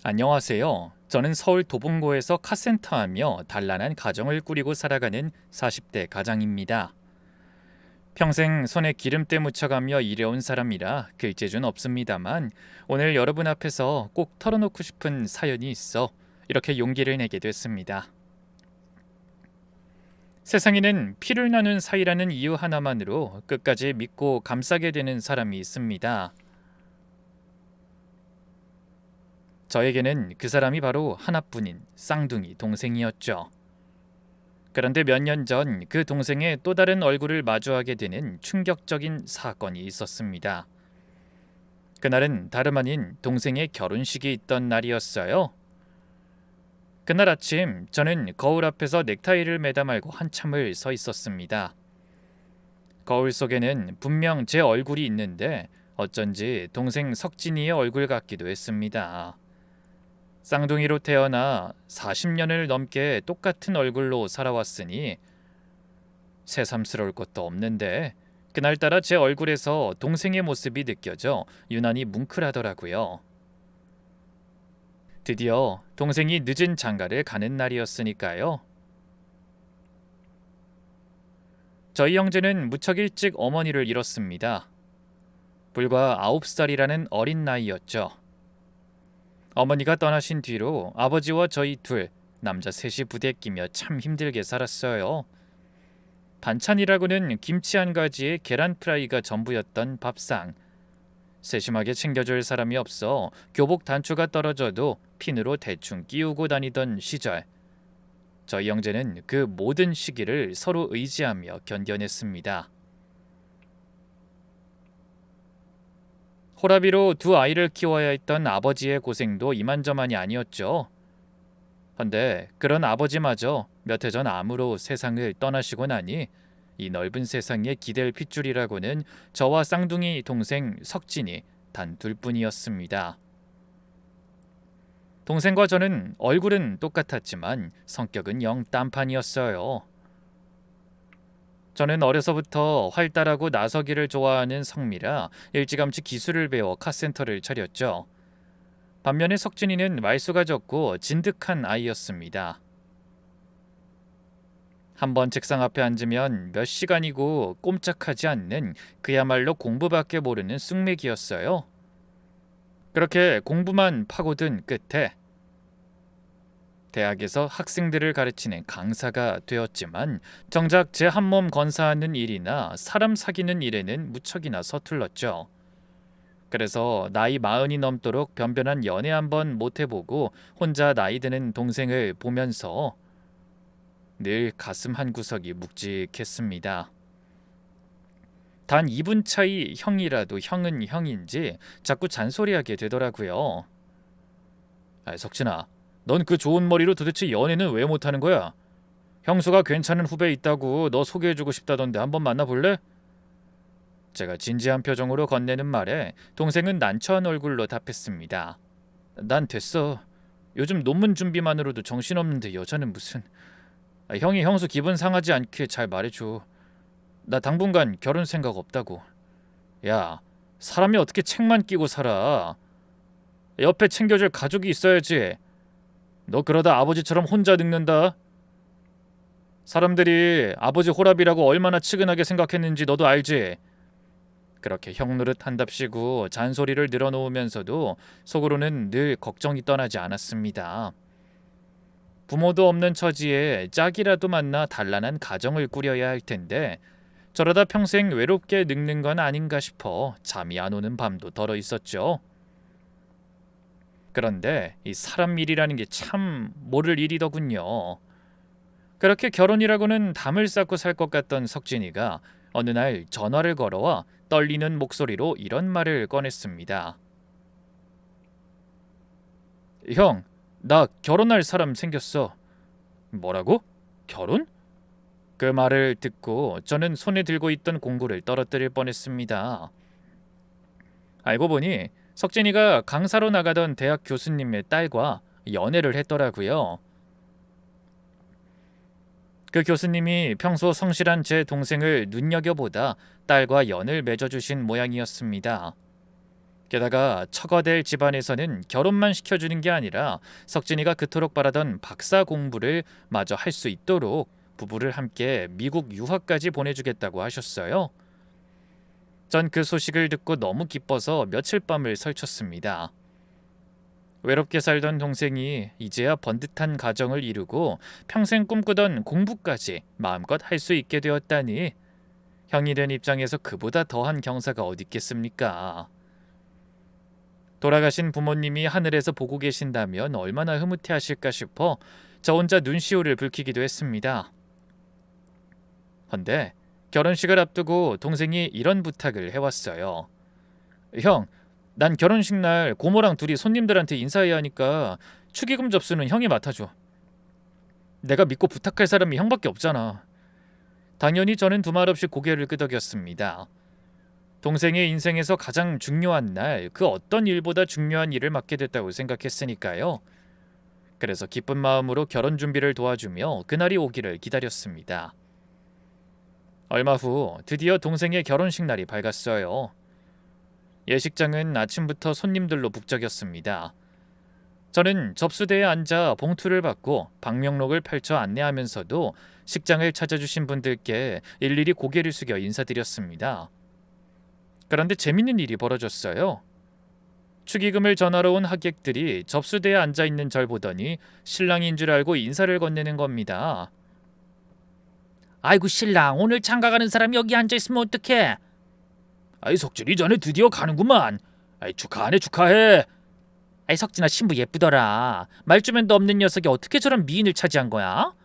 안녕하세요. 저는 서울 도봉구에서 카센터하며 단란한 가정을 꾸리고 살아가는 40대 가장입니다. 평생 손에 기름때 묻혀가며 일해온 사람이라 글재주는 없습니다만 오늘 여러분 앞에서 꼭 털어놓고 싶은 사연이 있어 이렇게 용기를 내게 됐습니다. 세상에는 피를 나눈 사이라는 이유 하나만으로 끝까지 믿고 감싸게 되는 사람이 있습니다. 저에게는 그 사람이 바로 하나뿐인 쌍둥이 동생이었죠. 그런데 몇 년 전 그 동생의 또 다른 얼굴을 마주하게 되는 충격적인 사건이 있었습니다. 그날은 다름 아닌 동생의 결혼식이 있던 날이었어요. 그날 아침 저는 거울 앞에서 넥타이를 매다 말고 한참을 서 있었습니다. 거울 속에는 분명 제 얼굴이 있는데 어쩐지 동생 석진이의 얼굴 같기도 했습니다. 쌍둥이로 태어나 40년을 넘게 똑같은 얼굴로 살아왔으니 새삼스러울 것도 없는데 그날따라 제 얼굴에서 동생의 모습이 느껴져 유난히 뭉클하더라고요. 드디어 동생이 늦은 장가를 가는 날이었으니까요. 저희 형제는 무척 일찍 어머니를 잃었습니다. 불과 9살이라는 어린 나이였죠. 어머니가 떠나신 뒤로 아버지와 저희 둘, 남자 셋이 부대끼며 참 힘들게 살았어요. 반찬이라고는 김치 한 가지에 계란 프라이가 전부였던 밥상. 세심하게 챙겨줄 사람이 없어 교복 단추가 떨어져도 핀으로 대충 끼우고 다니던 시절. 저희 형제는 그 모든 시기를 서로 의지하며 견뎌냈습니다. 호라비로 두 아이를 키워야 했던 아버지의 고생도 이만저만이 아니었죠. 헌데 그런 아버지마저 몇 해 전 암으로 세상을 떠나시고 나니 이 넓은 세상에 기댈 핏줄이라고는 저와 쌍둥이 동생 석진이 단 둘뿐이었습니다. 동생과 저는 얼굴은 똑같았지만 성격은 영 딴판이었어요. 저는 어려서부터 활달하고 나서기를 좋아하는 성미라 일찌감치 기술을 배워 카센터를 차렸죠. 반면에 석진이는 말수가 적고 진득한 아이였습니다. 한번 책상 앞에 앉으면 몇 시간이고 꼼짝하지 않는 그야말로 공부밖에 모르는 쑥맥이었어요. 그렇게 공부만 파고든 끝에 대학에서 학생들을 가르치는 강사가 되었지만 정작 제 한몸 건사하는 일이나 사람 사귀는 일에는 무척이나 서툴렀죠. 그래서 나이 40이 넘도록 변변한 연애 한번 못해보고 혼자 나이 드는 동생을 보면서 늘 가슴 한구석이 묵직했습니다. 단 2분 차이 형이라도 형은 형인지 자꾸 잔소리하게 되더라고요. 석진아, 넌 그 좋은 머리로 도대체 연애는 왜 못하는 거야? 형수가 괜찮은 후배 있다고 너 소개해주고 싶다던데 한번 만나볼래? 제가 진지한 표정으로 건네는 말에 동생은 난처한 얼굴로 답했습니다. 난 됐어. 요즘 논문 준비만으로도 정신없는데 여자는 무슨. 형이 형수 기분 상하지 않게 잘 말해줘. 나 당분간 결혼 생각 없다고. 야, 사람이 어떻게 책만 끼고 살아? 옆에 챙겨줄 가족이 있어야지. 너 그러다 아버지처럼 혼자 늙는다. 사람들이 아버지 호랍이라고 얼마나 측은하게 생각했는지 너도 알지? 그렇게 형 노릇 한답시고 잔소리를 늘어놓으면서도 속으로는 늘 걱정이 떠나지 않았습니다. 부모도 없는 처지에 짝이라도 만나 단란한 가정을 꾸려야 할 텐데 저러다 평생 외롭게 늙는 건 아닌가 싶어 잠이 안 오는 밤도 덜어 있었죠. 그런데 이 사람 일이라는 게 참 모를 일이더군요. 그렇게 결혼이라고는 담을 쌓고 살 것 같던 석진이가 어느 날 전화를 걸어와 떨리는 목소리로 이런 말을 꺼냈습니다. 형, 나 결혼할 사람 생겼어. 뭐라고? 결혼? 그 말을 듣고 저는 손에 들고 있던 공구를 떨어뜨릴 뻔했습니다. 알고 보니 석진이가 강사로 나가던 대학 교수님의 딸과 연애를 했더라고요. 그 교수님이 평소 성실한 제 동생을 눈여겨보다 딸과 연을 맺어주신 모양이었습니다. 게다가 처가 될 집안에서는 결혼만 시켜주는 게 아니라 석진이가 그토록 바라던 박사 공부를 마저 할 수 있도록 부부를 함께 미국 유학까지 보내주겠다고 하셨어요. 전 그 소식을 듣고 너무 기뻐서 며칠 밤을 설쳤습니다. 외롭게 살던 동생이 이제야 번듯한 가정을 이루고 평생 꿈꾸던 공부까지 마음껏 할 수 있게 되었다니, 형이 된 입장에서 그보다 더한 경사가 어디 있겠습니까? 돌아가신 부모님이 하늘에서 보고 계신다면 얼마나 흐뭇해하실까 싶어 저 혼자 눈시울을 붉히기도 했습니다. 헌데 결혼식을 앞두고 동생이 이런 부탁을 해왔어요. 형, 난 결혼식 날 고모랑 둘이 손님들한테 인사해야 하니까 축의금 접수는 형이 맡아줘. 내가 믿고 부탁할 사람이 형밖에 없잖아. 당연히 저는 두말 없이 고개를 끄덕였습니다. 동생의 인생에서 가장 중요한 날, 그 어떤 일보다 중요한 일을 맡게 됐다고 생각했으니까요. 그래서 기쁜 마음으로 결혼 준비를 도와주며 그날이 오기를 기다렸습니다. 얼마 후 드디어 동생의 결혼식 날이 밝았어요. 예식장은 아침부터 손님들로 북적였습니다. 저는 접수대에 앉아 봉투를 받고 방명록을 펼쳐 안내하면서도 식장을 찾아주신 분들께 일일이 고개를 숙여 인사드렸습니다. 그런데 재밌는 일이 벌어졌어요. 축의금을 전하러 온 하객들이 접수대에 앉아있는 절 보더니 신랑인 줄 알고 인사를 건네는 겁니다. 아이고 신랑, 오늘 장가가는 사람이 여기 앉아있으면 어떡해? 아이 석진이 전에 드디어 가는구만. 아이 축하하네 축하해. 아이 석진아, 신부 예쁘더라. 말주변도 없는 녀석이 어떻게 저런 미인을 차지한 거야?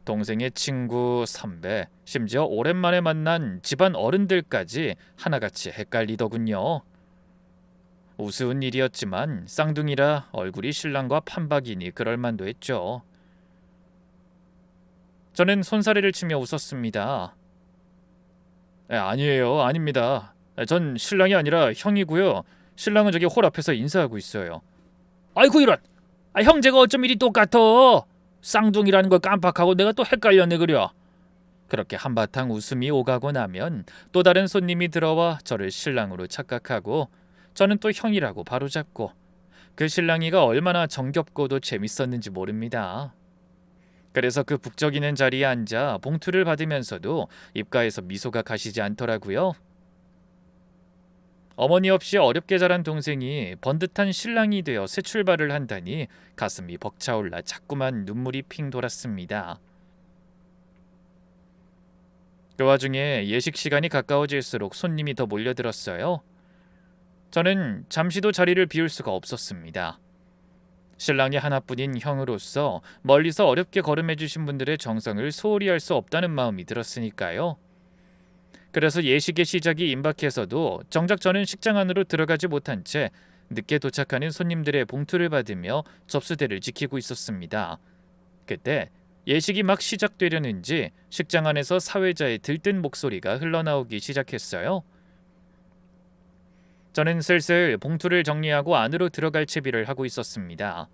동생의 친구, 선배, 심지어 오랜만에 만난 집안 어른들까지 하나같이 헷갈리더군요. 우스운 일이었지만 쌍둥이라 얼굴이 신랑과 판박이니 그럴만도 했죠. 저는 손사래를 치며 웃었습니다. 아니에요, 아닙니다. 전 신랑이 아니라 형이고요. 신랑은 저기 홀 앞에서 인사하고 있어요. 아이고 이런. 형제가 어쩜 이리 똑같아? 쌍둥이라는 걸 깜빡하고 내가 또 헷갈렸네 그려. 그렇게 한바탕 웃음이 오가고 나면 또 다른 손님이 들어와 저를 신랑으로 착각하고 저는 또 형이라고 바로잡고, 그 신랑이가 얼마나 정겹고도 재밌었는지 모릅니다. 그래서 그 북적이는 자리에 앉아 봉투를 받으면서도 입가에서 미소가 가시지 않더라고요. 어머니 없이 어렵게 자란 동생이 번듯한 신랑이 되어 새 출발을 한다니 가슴이 벅차올라 자꾸만 눈물이 핑 돌았습니다. 그 와중에 예식 시간이 가까워질수록 손님이 더 몰려들었어요. 저는 잠시도 자리를 비울 수가 없었습니다. 신랑이 하나뿐인 형으로서 멀리서 어렵게 걸음해주신 분들의 정성을 소홀히 할 수 없다는 마음이 들었으니까요. 그래서 예식의 시작이 임박해서도 정작 저는 식장 안으로 들어가지 못한 채 늦게 도착하는 손님들의 봉투를 받으며 접수대를 지키고 있었습니다. 그때 예식이 막 시작되려는지 식장 안에서 사회자의 들뜬 목소리가 흘러나오기 시작했어요. 저는 슬슬 봉투를 정리하고 안으로 들어갈 채비를 하고 있었습니다.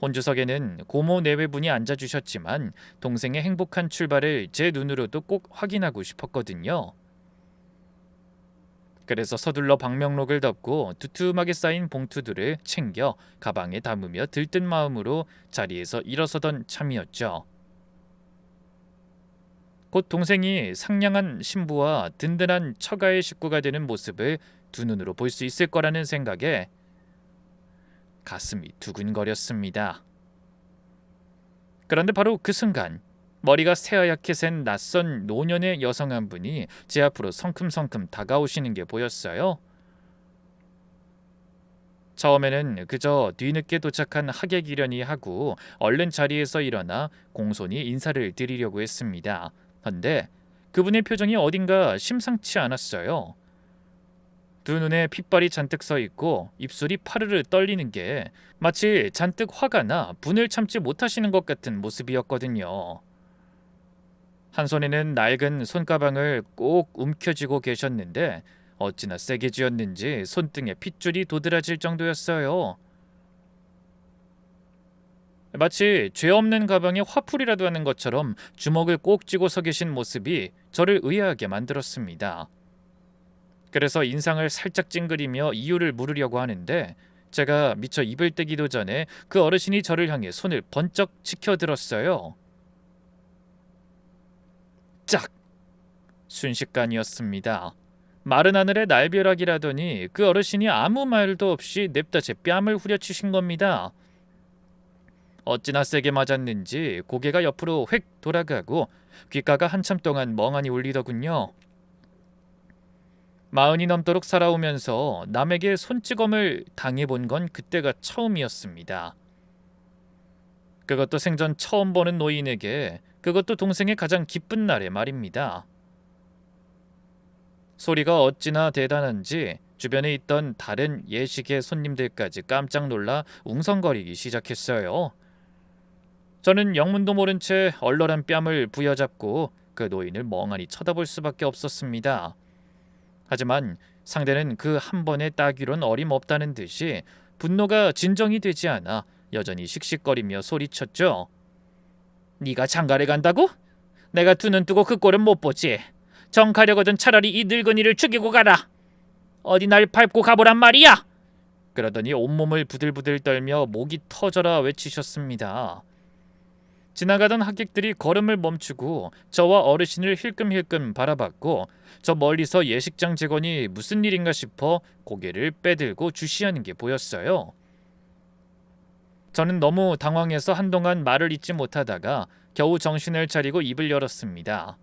혼주석에는 고모 내외분이 앉아주셨지만 동생의 행복한 출발을 제 눈으로도 꼭 확인하고 싶었거든요. 그래서 서둘러 방명록을 덮고 두툼하게 쌓인 봉투들을 챙겨 가방에 담으며 들뜬 마음으로 자리에서 일어서던 참이었죠. 곧 동생이 상냥한 신부와 든든한 처가의 식구가 되는 모습을 두 눈으로 볼 수 있을 거라는 생각에 가슴이 두근거렸습니다. 그런데 바로 그 순간 머리가 새하얗게 센 낯선 노년의 여성 한 분이 제 앞으로 성큼성큼 다가오시는 게 보였어요. 처음에는 그저 뒤늦게 도착한 하객이려니 하고 얼른 자리에서 일어나 공손히 인사를 드리려고 했습니다. 그런데 그분의 표정이 어딘가 심상치 않았어요. 두 눈에 핏발이 잔뜩 서 있고 입술이 파르르 떨리는 게 마치 잔뜩 화가 나 분을 참지 못하시는 것 같은 모습이었거든요. 한 손에는 낡은 손가방을 꼭 움켜쥐고 계셨는데 어찌나 세게 쥐었는지 손등에 핏줄이 도드라질 정도였어요. 마치 죄 없는 가방에 화풀이라도 하는 것처럼 주먹을 꼭 쥐고 서 계신 모습이 저를 의아하게 만들었습니다. 그래서 인상을 살짝 찡그리며 이유를 물으려고 하는데 제가 미처 입을 떼기도 전에 그 어르신이 저를 향해 손을 번쩍 치켜들었어요. 짝! 순식간이었습니다. 마른 하늘에 날벼락이라더니 그 어르신이 아무 말도 없이 냅다 제 뺨을 후려치신 겁니다. 어찌나 세게 맞았는지 고개가 옆으로 휙 돌아가고 귓가가 한참 동안 멍하니 울리더군요. 40이 넘도록 살아오면서 남에게 손찌검을 당해본 건 그때가 처음이었습니다. 그것도 생전 처음 보는 노인에게, 그것도 동생의 가장 기쁜 날에 말입니다. 소리가 어찌나 대단한지 주변에 있던 다른 예식의 손님들까지 깜짝 놀라 웅성거리기 시작했어요. 저는 영문도 모른 채 얼얼한 뺨을 부여잡고 그 노인을 멍하니 쳐다볼 수밖에 없었습니다. 하지만 상대는 그 한 번의 따귀론 어림없다는 듯이 분노가 진정이 되지 않아 여전히 씩씩거리며 소리쳤죠. 네가 장가를 간다고? 내가 두 눈 뜨고 그 꼴은 못 보지. 정 가려거든 차라리 이 늙은이를 죽이고 가라. 어디 날 밟고 가보란 말이야. 그러더니 온몸을 부들부들 떨며 목이 터져라 외치셨습니다. 지나가던 하객들이 걸음을 멈추고 저와 어르신을 힐끔힐끔 바라봤고 저 멀리서 예식장 직원이 무슨 일인가 싶어 고개를 빼들고 주시하는 게 보였어요. 저는 너무 당황해서 한동안 말을 잇지 못하다가 겨우 정신을 차리고 입을 열었습니다.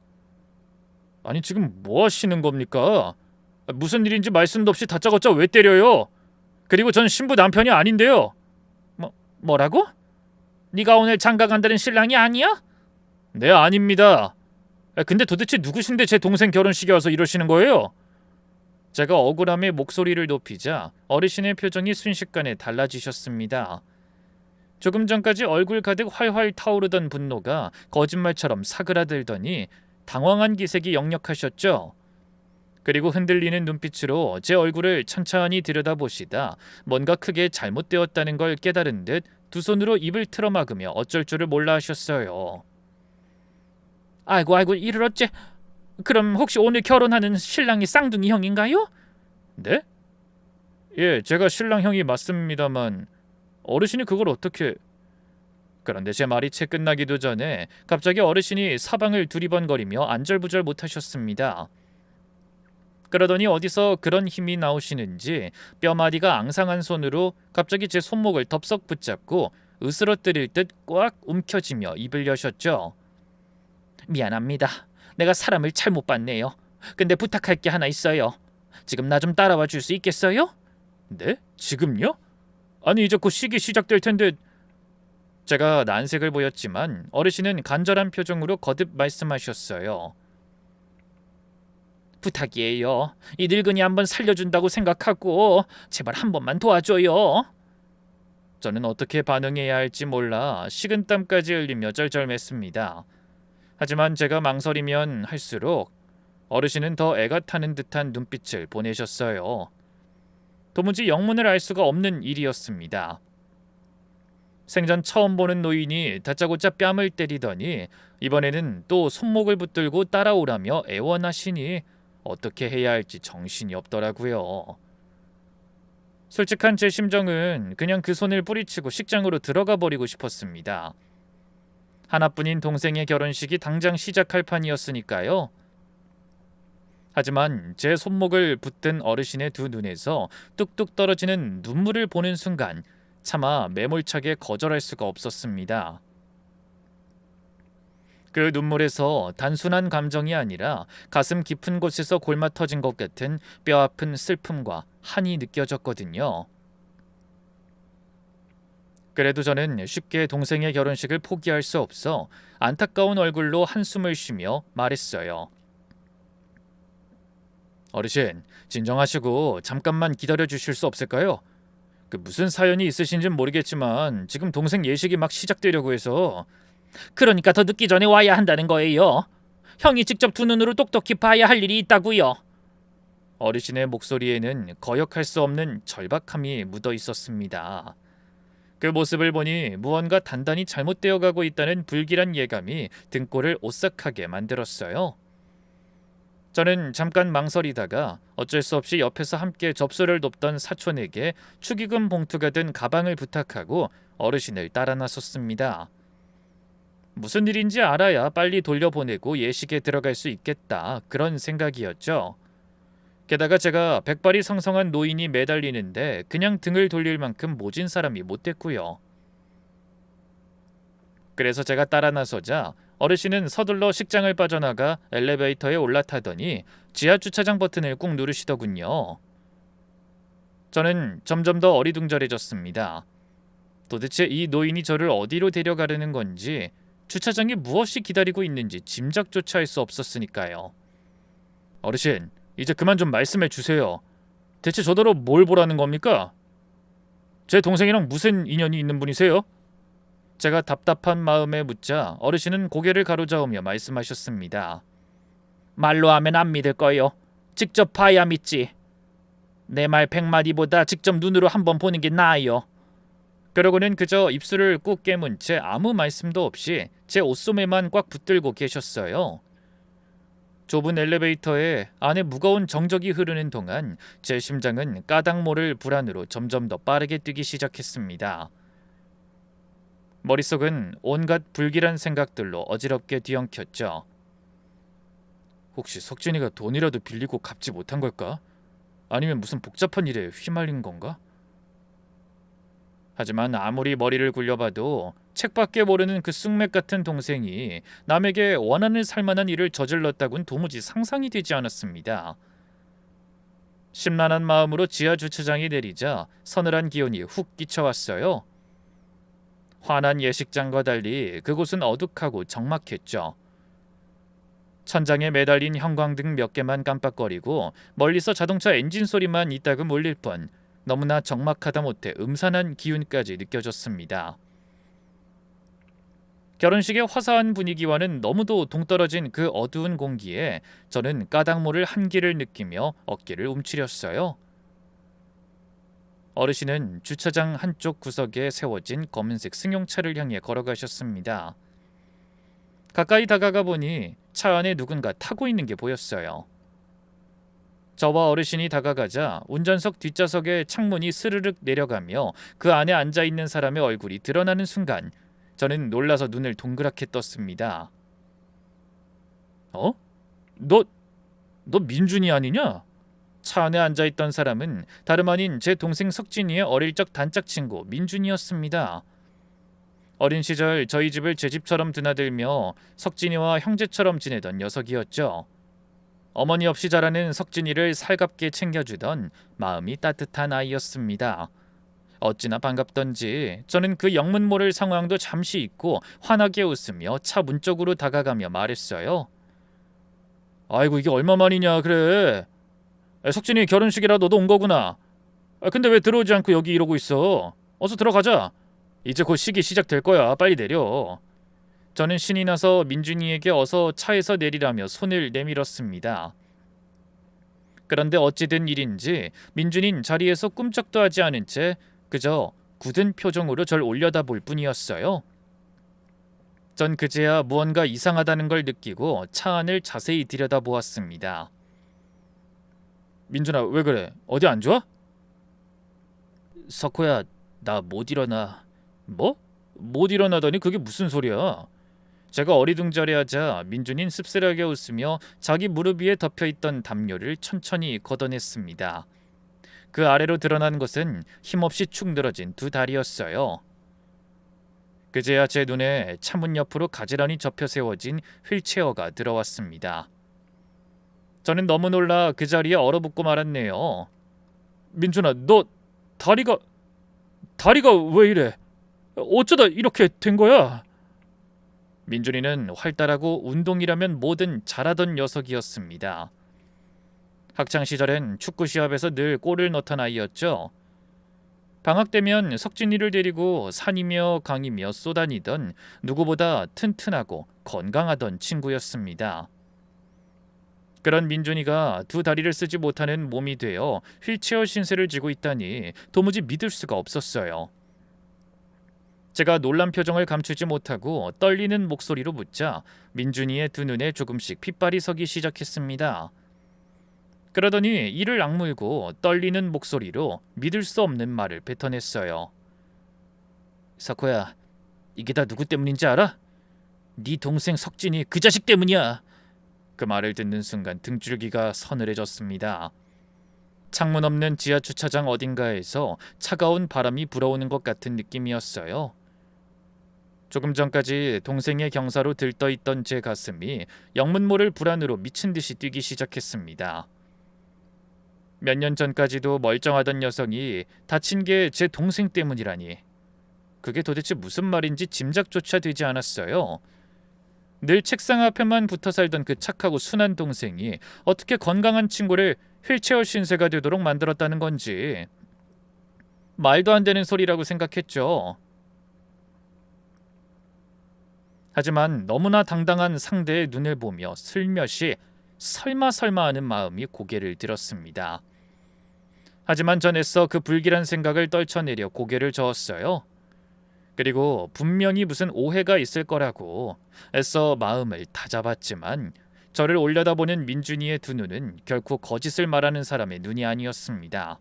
아니 지금 뭐 하시는 겁니까? 무슨 일인지 말씀도 없이 다짜고짜 왜 때려요? 그리고 전 신부 남편이 아닌데요. 뭐라고? 네가 오늘 장가 간다는 신랑이 아니야? 네, 아닙니다. 근데 도대체 누구신데 제 동생 결혼식에 와서 이러시는 거예요? 제가 억울함에 목소리를 높이자 어르신의 표정이 순식간에 달라지셨습니다. 조금 전까지 얼굴 가득 활활 타오르던 분노가 거짓말처럼 사그라들더니 당황한 기색이 역력하셨죠. 그리고 흔들리는 눈빛으로 제 얼굴을 천천히 들여다보시다 뭔가 크게 잘못되었다는 걸 깨달은 듯 두 손으로 입을 틀어막으며 어쩔 줄을 몰라 하셨어요. 아이고 이를 어째. 그럼 혹시 오늘 결혼하는 신랑이 쌍둥이 형인가요? 네? 예, 제가 신랑 형이 맞습니다만 어르신이 그걸 어떻게... 그런데 제 말이 채 끝나기도 전에 갑자기 어르신이 사방을 두리번거리며 안절부절 못하셨습니다. 그러더니 어디서 그런 힘이 나오시는지 뼈마디가 앙상한 손으로 갑자기 제 손목을 덥석 붙잡고 으스러뜨릴 듯 꽉 움켜쥐며 입을 여셨죠. 미안합니다. 내가 사람을 잘못 봤네요. 근데 부탁할 게 하나 있어요. 지금 나 좀 따라와 줄 수 있겠어요? 네? 지금요? 아니 이제 곧 시기 시작될 텐데... 제가 난색을 보였지만 어르신은 간절한 표정으로 거듭 말씀하셨어요. 부탁이에요. 이 늙은이 한번 살려준다고 생각하고 제발 한 번만 도와줘요. 저는 어떻게 반응해야 할지 몰라 식은땀까지 흘리며 쩔쩔맸습니다. 하지만 제가 망설이면 할수록 어르신은 더 애가 타는 듯한 눈빛을 보내셨어요. 도무지 영문을 알 수가 없는 일이었습니다. 생전 처음 보는 노인이 다짜고짜 뺨을 때리더니 이번에는 또 손목을 붙들고 따라오라며 애원하시니 어떻게 해야 할지 정신이 없더라고요. 솔직한 제 심정은 그냥 그 손을 뿌리치고 식장으로 들어가 버리고 싶었습니다. 하나뿐인 동생의 결혼식이 당장 시작할 판이었으니까요. 하지만 제 손목을 붙든 어르신의 두 눈에서 뚝뚝 떨어지는 눈물을 보는 순간 차마 매몰차게 거절할 수가 없었습니다. 그 눈물에서 단순한 감정이 아니라 가슴 깊은 곳에서 골마 터진 것 같은 뼈아픈 슬픔과 한이 느껴졌거든요. 그래도 저는 쉽게 동생의 결혼식을 포기할 수 없어 안타까운 얼굴로 한숨을 쉬며 말했어요. 어르신, 진정하시고 잠깐만 기다려 주실 수 없을까요? 무슨 사연이 있으신지는 모르겠지만 지금 동생 예식이 막 시작되려고 해서... 그러니까 더 늦기 전에 와야 한다는 거예요. 형이 직접 두 눈으로 똑똑히 봐야 할 일이 있다고요. 어르신의 목소리에는 거역할 수 없는 절박함이 묻어 있었습니다. 그 모습을 보니 무언가 단단히 잘못되어 가고 있다는 불길한 예감이 등골을 오싹하게 만들었어요. 저는 잠깐 망설이다가 어쩔 수 없이 옆에서 함께 접수를 돕던 사촌에게 축의금 봉투가 든 가방을 부탁하고 어르신을 따라 나섰습니다. 무슨 일인지 알아야 빨리 돌려보내고 예식에 들어갈 수 있겠다, 그런 생각이었죠. 게다가 제가 백발이 성성한 노인이 매달리는데 그냥 등을 돌릴 만큼 모진 사람이 못 됐고요. 그래서 제가 따라 나서자 어르신은 서둘러 식장을 빠져나가 엘리베이터에 올라타더니 지하 주차장 버튼을 꾹 누르시더군요. 저는 점점 더 어리둥절해졌습니다. 도대체 이 노인이 저를 어디로 데려가려는 건지, 주차장에 무엇이 기다리고 있는지 짐작조차 할 수 없었으니까요. 어르신, 이제 그만 좀 말씀해 주세요. 대체 저더러 뭘 보라는 겁니까? 제 동생이랑 무슨 인연이 있는 분이세요? 제가 답답한 마음에 묻자 어르신은 고개를 가로저으며 말씀하셨습니다. 말로 하면 안 믿을 거요. 직접 봐야 믿지. 내 말 100마디보다 직접 눈으로 한번 보는 게 나아요. 그러고는 그저 입술을 꾹 깨문 채 아무 말씀도 없이 제 옷소매만 꽉 붙들고 계셨어요. 좁은 엘리베이터에 안에 무거운 정적이 흐르는 동안 제 심장은 까닭 모를 불안으로 점점 더 빠르게 뛰기 시작했습니다. 머릿속은 온갖 불길한 생각들로 어지럽게 뒤엉켰죠. 혹시 석진이가 돈이라도 빌리고 갚지 못한 걸까? 아니면 무슨 복잡한 일에 휘말린 건가? 하지만 아무리 머리를 굴려봐도 책밖에 모르는 그 쑥맥 같은 동생이 남에게 원한을 살만한 일을 저질렀다곤 도무지 상상이 되지 않았습니다. 심란한 마음으로 지하 주차장에 내리자 서늘한 기운이 훅 끼쳐왔어요. 환한 예식장과 달리 그곳은 어둑하고 적막했죠. 천장에 매달린 형광등 몇 개만 깜빡거리고 멀리서 자동차 엔진 소리만 이따금 울릴 뿐 너무나 적막하다 못해 음산한 기운까지 느껴졌습니다. 결혼식의 화사한 분위기와는 너무도 동떨어진 그 어두운 공기에 저는 까닭 모를 한기를 느끼며 어깨를 움츠렸어요. 어르신은 주차장 한쪽 구석에 세워진 검은색 승용차를 향해 걸어가셨습니다. 가까이 다가가 보니 차 안에 누군가 타고 있는 게 보였어요. 저와 어르신이 다가가자 운전석 뒷좌석의 창문이 스르륵 내려가며 그 안에 앉아있는 사람의 얼굴이 드러나는 순간 저는 놀라서 눈을 동그랗게 떴습니다. 어? 너 민준이 아니냐? 차 안에 앉아있던 사람은 다름 아닌 제 동생 석진이의 어릴 적 단짝 친구 민준이었습니다. 어린 시절 저희 집을 제 집처럼 드나들며 석진이와 형제처럼 지내던 녀석이었죠. 어머니 없이 자라는 석진이를 살갑게 챙겨주던 마음이 따뜻한 아이였습니다. 어찌나 반갑던지 저는 그 영문 모를 상황도 잠시 잊고 환하게 웃으며 차 문 쪽으로 다가가며 말했어요. 아이고, 이게 얼마만이냐 그래. 석진이 결혼식이라 너도 온 거구나. 근데 왜 들어오지 않고 여기 이러고 있어? 어서 들어가자. 이제 곧 식이 시작될 거야. 빨리 내려. 저는 신이 나서 민준이에게 어서 차에서 내리라며 손을 내밀었습니다. 그런데 어찌 된 일인지 민준이는 자리에서 꿈쩍도 하지 않은 채 그저 굳은 표정으로 절 올려다볼 뿐이었어요. 전 그제야 무언가 이상하다는 걸 느끼고 차 안을 자세히 들여다보았습니다. 민준아, 왜 그래? 어디 안 좋아? 석호야, 나 못 일어나. 뭐? 못 일어나더니 그게 무슨 소리야? 제가 어리둥절해하자 민준이는 씁쓸하게 웃으며 자기 무릎 위에 덮여있던 담요를 천천히 걷어냈습니다. 그 아래로 드러난 것은 힘없이 축 늘어진 두 다리였어요. 그제야 제 눈에 차문 옆으로 가지런히 접혀 세워진 휠체어가 들어왔습니다. 저는 너무 놀라 그 자리에 얼어붙고 말았네요. 민준아, 너 다리가 왜 이래? 어쩌다 이렇게 된 거야? 민준이는 활달하고 운동이라면 뭐든 잘하던 녀석이었습니다. 학창시절엔 축구 시합에서 늘 골을 넣던 아이였죠. 방학 되면 석진이를 데리고 산이며 강이며 쏘다니던 누구보다 튼튼하고 건강하던 친구였습니다. 그런 민준이가 두 다리를 쓰지 못하는 몸이 되어 휠체어 신세를 지고 있다니 도무지 믿을 수가 없었어요. 제가 놀란 표정을 감추지 못하고 떨리는 목소리로 묻자 민준이의 두 눈에 조금씩 핏발이 서기 시작했습니다. 그러더니 이를 악물고 떨리는 목소리로 믿을 수 없는 말을 뱉어냈어요. 사코야, 이게 다 누구 때문인지 알아? 네 동생 석진이 그 자식 때문이야. 그 말을 듣는 순간 등줄기가 서늘해졌습니다. 창문 없는 지하 주차장 어딘가에서 차가운 바람이 불어오는 것 같은 느낌이었어요. 조금 전까지 동생의 경사로 들떠있던 제 가슴이 영문 모를 불안으로 미친 듯이 뛰기 시작했습니다. 몇 년 전까지도 멀쩡하던 녀석이 다친 게 제 동생 때문이라니. 그게 도대체 무슨 말인지 짐작조차 되지 않았어요. 늘 책상 앞에만 붙어 살던 그 착하고 순한 동생이 어떻게 건강한 친구를 휠체어 신세가 되도록 만들었다는 건지 말도 안 되는 소리라고 생각했죠. 하지만 너무나 당당한 상대의 눈을 보며 슬며시 설마 하는 마음이 고개를 들었습니다. 하지만 전 애써 그 불길한 생각을 떨쳐내려 고개를 저었어요. 그리고 분명히 무슨 오해가 있을 거라고 애써 마음을 다잡았지만 저를 올려다보는 민준이의 두 눈은 결코 거짓을 말하는 사람의 눈이 아니었습니다.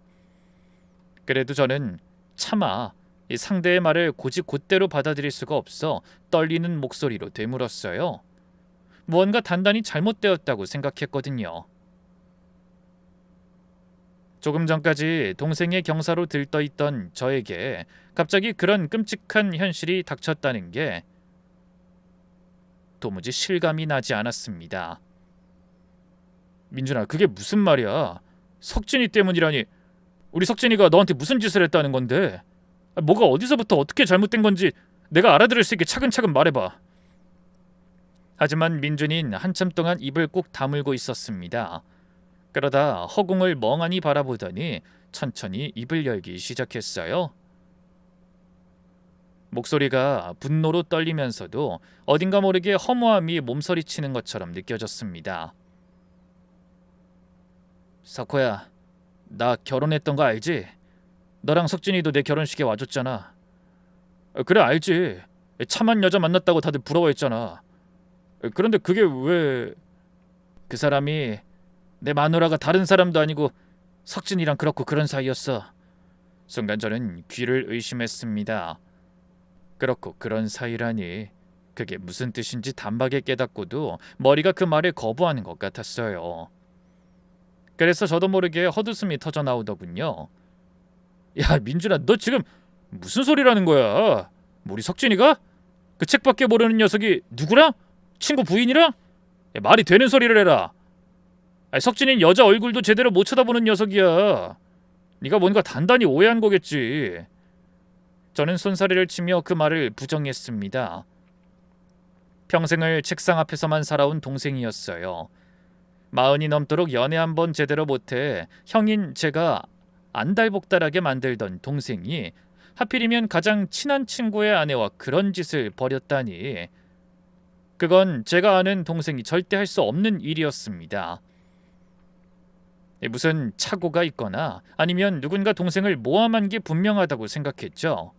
그래도 저는 차마 이 상대의 말을 곧대로 받아들일 수가 없어 떨리는 목소리로 되물었어요. 무언가 단단히 잘못되었다고 생각했거든요. 조금 전까지 동생의 경사로 들떠있던 저에게 갑자기 그런 끔찍한 현실이 닥쳤다는 게 도무지 실감이 나지 않았습니다. 민준아, 그게 무슨 말이야? 석진이 때문이라니. 우리 석진이가 너한테 무슨 짓을 했다는 건데? 뭐가 어디서부터 어떻게 잘못된 건지 내가 알아들을 수 있게 차근차근 말해봐. 하지만 민준이는 한참 동안 입을 꾹 다물고 있었습니다. 그러다 허공을 멍하니 바라보더니 천천히 입을 열기 시작했어요. 목소리가 분노로 떨리면서도 어딘가 모르게 허무함이 몸서리치는 것처럼 느껴졌습니다. 사코야, 나 결혼했던 거 알지? 너랑 석진이도 내 결혼식에 와줬잖아. 그래, 알지. 참한 여자 만났다고 다들 부러워했잖아. 그런데 그게 왜... 그 사람이 내 마누라가 다른 사람도 아니고 석진이랑 그렇고 그런 사이였어. 순간 저는 귀를 의심했습니다. 그렇고 그런 사이라니, 그게 무슨 뜻인지 단박에 깨닫고도 머리가 그 말을 거부하는 것 같았어요. 그래서 저도 모르게 헛웃음이 터져 나오더군요. 야, 민준아, 너 지금 무슨 소리라는 거야? 우리 석진이가? 그 책밖에 모르는 녀석이 누구랑? 친구 부인이랑? 야, 말이 되는 소리를 해라. 석진이는 여자 얼굴도 제대로 못 쳐다보는 녀석이야. 네가 뭔가 단단히 오해한 거겠지. 저는 손사래를 치며 그 말을 부정했습니다. 평생을 책상 앞에서만 살아온 동생이었어요. 40이 넘도록 연애 한번 제대로 못해 형인 제가 안달복달하게 만들던 동생이 하필이면 가장 친한 친구의 아내와 그런 짓을 벌였다니, 그건 제가 아는 동생이 절대 할 수 없는 일이었습니다. 무슨 착오가 있거나 아니면 누군가 동생을 모함한 게 분명하다고 생각했죠.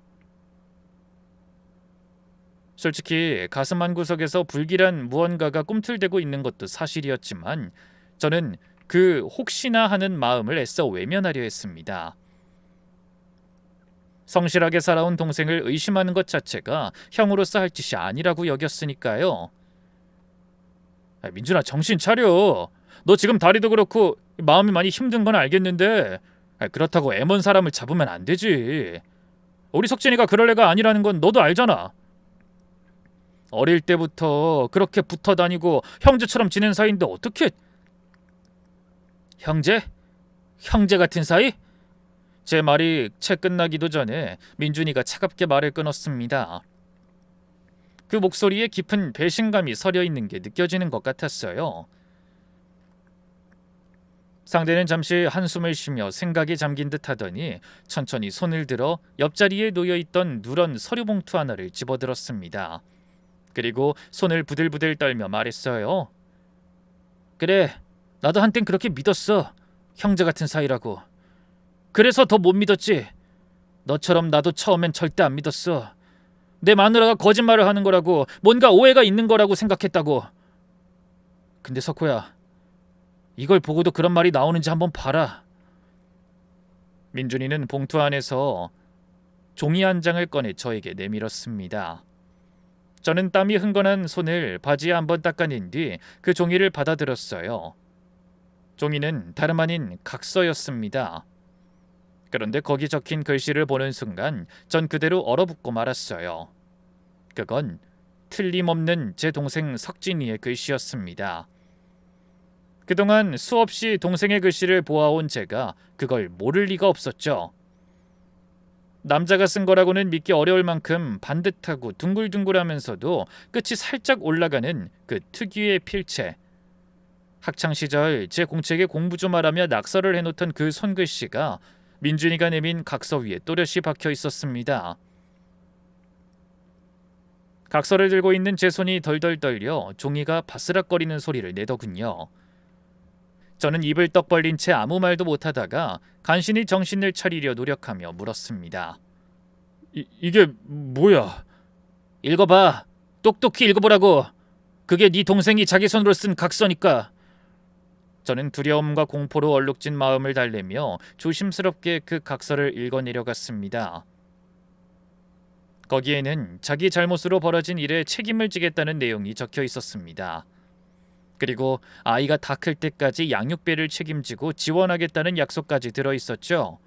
솔직히 가슴 한구석에서 불길한 무언가가 꿈틀대고 있는 것도 사실이었지만 저는 그 혹시나 하는 마음을 애써 외면하려 했습니다. 성실하게 살아온 동생을 의심하는 것 자체가 형으로서 할 짓이 아니라고 여겼으니까요. 민준아, 정신 차려. 너 지금 다리도 그렇고 마음이 많이 힘든 건 알겠는데 그렇다고 애먼 사람을 잡으면 안 되지. 우리 석진이가 그럴 애가 아니라는 건 너도 알잖아. 어릴 때부터 그렇게 붙어 다니고 형제처럼 지낸 사이인데 어떻게... 형제? 형제 같은 사이? 제 말이 채 끝나기도 전에 민준이가 차갑게 말을 끊었습니다. 그 목소리에 깊은 배신감이 서려 있는 게 느껴지는 것 같았어요. 상대는 잠시 한숨을 쉬며 생각에 잠긴 듯 하더니 천천히 손을 들어 옆자리에 놓여있던 누런 서류 봉투 하나를 집어들었습니다. 그리고 손을 부들부들 떨며 말했어요. 그래, 나도 한땐 그렇게 믿었어. 형제 같은 사이라고. 그래서 더 못 믿었지. 너처럼 나도 처음엔 절대 안 믿었어. 내 마누라가 거짓말을 하는 거라고, 뭔가 오해가 있는 거라고 생각했다고. 근데 석호야, 이걸 보고도 그런 말이 나오는지 한번 봐라. 민준이는 봉투 안에서 종이 한 장을 꺼내 저에게 내밀었습니다. 저는 땀이 흥건한 손을 바지에 한번 닦아낸 뒤 그 종이를 받아들었어요. 종이는 다름 아닌 각서였습니다. 그런데 거기 적힌 글씨를 보는 순간 전 그대로 얼어붙고 말았어요. 그건 틀림없는 제 동생 석진이의 글씨였습니다. 그동안 수없이 동생의 글씨를 보아온 제가 그걸 모를 리가 없었죠. 남자가 쓴 거라고는 믿기 어려울 만큼 반듯하고 둥글둥글하면서도 끝이 살짝 올라가는 그 특유의 필체. 학창시절 제 공책에 공부 좀 하라며 낙서를 해놓던 그 손글씨가 민준이가 내민 각서 위에 또렷이 박혀 있었습니다. 각서를 들고 있는 제 손이 덜덜 떨려 종이가 바스락거리는 소리를 내더군요. 저는 입을 떡 벌린 채 아무 말도 못하다가 간신히 정신을 차리려 노력하며 물었습니다. 이게 뭐야? 읽어봐. 똑똑히 읽어보라고. 그게 네 동생이 자기 손으로 쓴 각서니까. 저는 두려움과 공포로 얼룩진 마음을 달래며 조심스럽게 그 각서를 읽어내려갔습니다. 거기에는 자기 잘못으로 벌어진 일에 책임을 지겠다는 내용이 적혀 있었습니다. 그리고 아이가 다 클 때까지 양육비를 책임지고 지원하겠다는 약속까지 들어있었죠.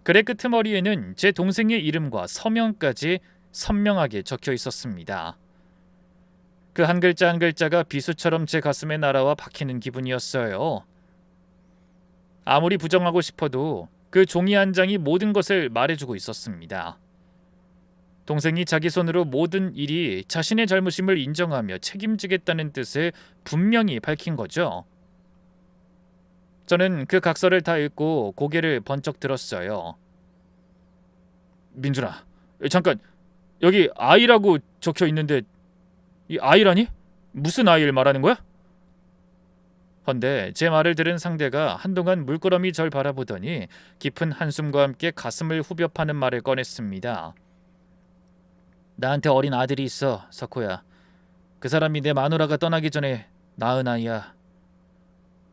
글의 끄트머리에는 제 동생의 이름과 서명까지 선명하게 적혀 있었습니다. 그 한 글자 한 글자가 비수처럼 제 가슴에 날아와 박히는 기분이었어요. 아무리 부정하고 싶어도 그 종이 한 장이 모든 것을 말해주고 있었습니다. 동생이 자기 손으로 모든 일이 자신의 잘못임을 인정하며 책임지겠다는 뜻을 분명히 밝힌 거죠. 저는 그 각서를 다 읽고 고개를 번쩍 들었어요. 민준아, 잠깐. 여기 아이라고 적혀 있는데 이 아이라니? 무슨 아이를 말하는 거야? 헌데 제 말을 들은 상대가 한동안 물끄러미 절 바라보더니 깊은 한숨과 함께 가슴을 후벼 파는 말을 꺼냈습니다. 나한테 어린 아들이 있어, 석호야. 그 사람이 내 마누라가 떠나기 전에 낳은 아이야.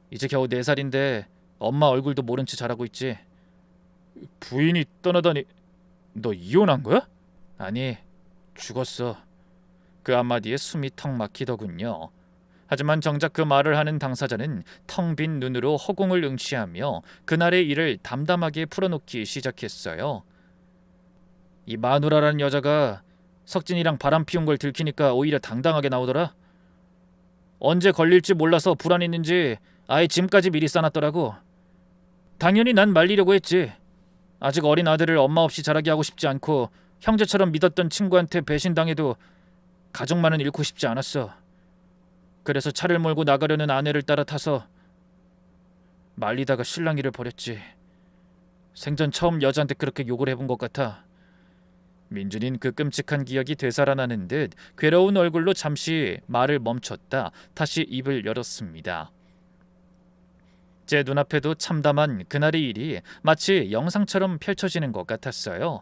이제 겨우 4살인데 엄마 얼굴도 모른 채 자라고 있지. 부인이 떠나다니 너 이혼한 거야? 아니, 죽었어. 그 한마디에 숨이 턱 막히더군요. 하지만 정작 그 말을 하는 당사자는 텅 빈 눈으로 허공을 응시하며 그날의 일을 담담하게 풀어놓기 시작했어요. 이 마누라라는 여자가 석진이랑 바람 피운 걸 들키니까 오히려 당당하게 나오더라. 언제 걸릴지 몰라서 불안했는지 아예 짐까지 미리 싸놨더라고. 당연히 난 말리려고 했지. 아직 어린 아들을 엄마 없이 자라게 하고 싶지 않고 형제처럼 믿었던 친구한테 배신당해도 가족만은 잃고 싶지 않았어. 그래서 차를 몰고 나가려는 아내를 따라 타서 말리다가 실랑이를 벌였지. 생전 처음 여자한테 그렇게 욕을 해본 것 같아. 민준인 그 끔찍한 기억이 되살아나는 듯 괴로운 얼굴로 잠시 말을 멈췄다 다시 입을 열었습니다. 제 눈앞에도 참담한 그날의 일이 마치 영상처럼 펼쳐지는 것 같았어요.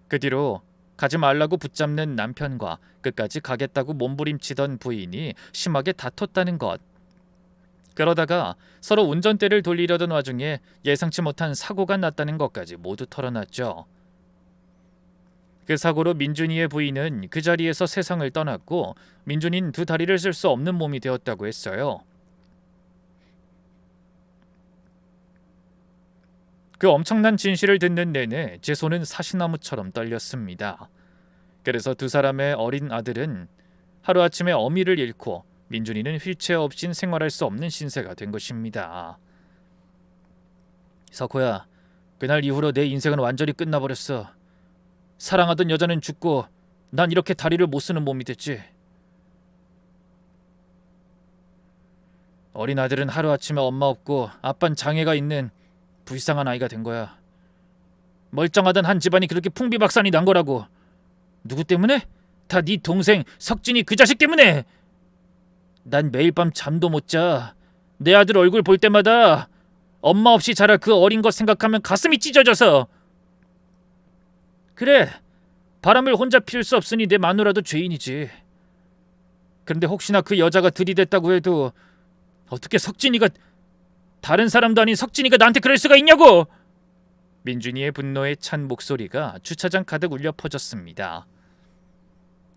그 뒤로 가지 말라고 붙잡는 남편과 끝까지 가겠다고 몸부림치던 부인이 심하게 다퉜다는 것. 그러다가 서로 운전대를 돌리려던 와중에 예상치 못한 사고가 났다는 것까지 모두 털어놨죠. 그 사고로 민준이의 부인은 그 자리에서 세상을 떠났고 민준이는 두 다리를 쓸 수 없는 몸이 되었다고 했어요. 그 엄청난 진실을 듣는 내내 제 손은 사시나무처럼 떨렸습니다. 그래서 두 사람의 어린 아들은 하루아침에 어미를 잃고 민준이는 휠체어 없인 생활할 수 없는 신세가 된 것입니다. 석호야, 그날 이후로 내 인생은 완전히 끝나버렸어. 사랑하던 여자는 죽고 난 이렇게 다리를 못 쓰는 몸이 됐지. 어린 아들은 하루아침에 엄마 없고 아빤 장애가 있는 불쌍한 아이가 된 거야. 멀쩡하던 한 집안이 그렇게 풍비박산이 난 거라고. 누구 때문에? 다 네 동생 석진이 그 자식 때문에. 난 매일 밤 잠도 못 자. 내 아들 얼굴 볼 때마다 엄마 없이 자랄 그 어린 것 생각하면 가슴이 찢어져서. 그래, 바람을 혼자 피울 수 없으니 내 마누라도 죄인이지. 그런데 혹시나 그 여자가 들이댔다고 해도 어떻게 석진이가 다른 사람도 아닌 석진이가 나한테 그럴 수가 있냐고! 민준이의 분노에 찬 목소리가 주차장 가득 울려 퍼졌습니다.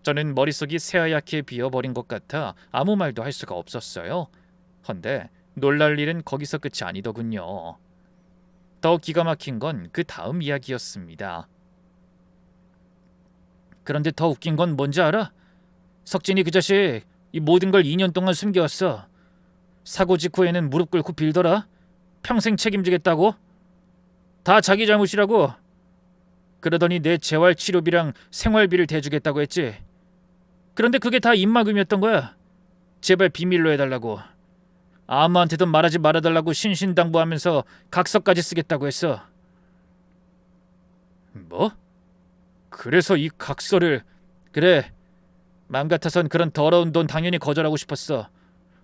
저는 머릿속이 새하얗게 비어버린 것 같아 아무 말도 할 수가 없었어요. 헌데 놀랄 일은 거기서 끝이 아니더군요. 더 기가 막힌 건 그 다음 이야기였습니다. 그런데 더 웃긴 건 뭔지 알아? 석진이 그 자식 이 모든 걸 2년 동안 숨겨왔어. 사고 직후에는 무릎 꿇고 빌더라. 평생 책임지겠다고. 다 자기 잘못이라고. 그러더니 내 재활 치료비랑 생활비를 대주겠다고 했지. 그런데 그게 다 입막음이었던 거야. 제발 비밀로 해달라고. 아무한테도 말하지 말아달라고 신신당부하면서 각서까지 쓰겠다고 했어. 뭐? 그래서 이 각서를... 그래. 마음 같아선 그런 더러운 돈 당연히 거절하고 싶었어.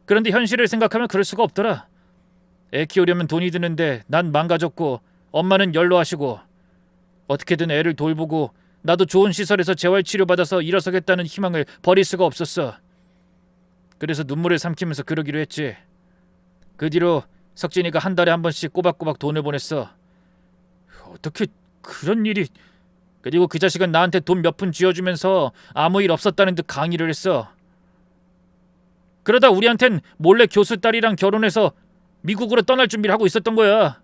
그런데 현실을 생각하면 그럴 수가 없더라. 애 키우려면 돈이 드는데 난 망가졌고 엄마는 연로하시고 어떻게든 애를 돌보고 나도 좋은 시설에서 재활치료받아서 일어서겠다는 희망을 버릴 수가 없었어. 그래서 눈물을 삼키면서 그러기로 했지. 그 뒤로 석진이가 한 달에 한 번씩 꼬박꼬박 돈을 보냈어. 어떻게 그런 일이... 그리고 그 자식은 나한테 돈 몇 푼 쥐어주면서 아무 일 없었다는 듯 강의를 했어. 그러다 우리한텐 몰래 교수 딸이랑 결혼해서 미국으로 떠날 준비를 하고 있었던 거야.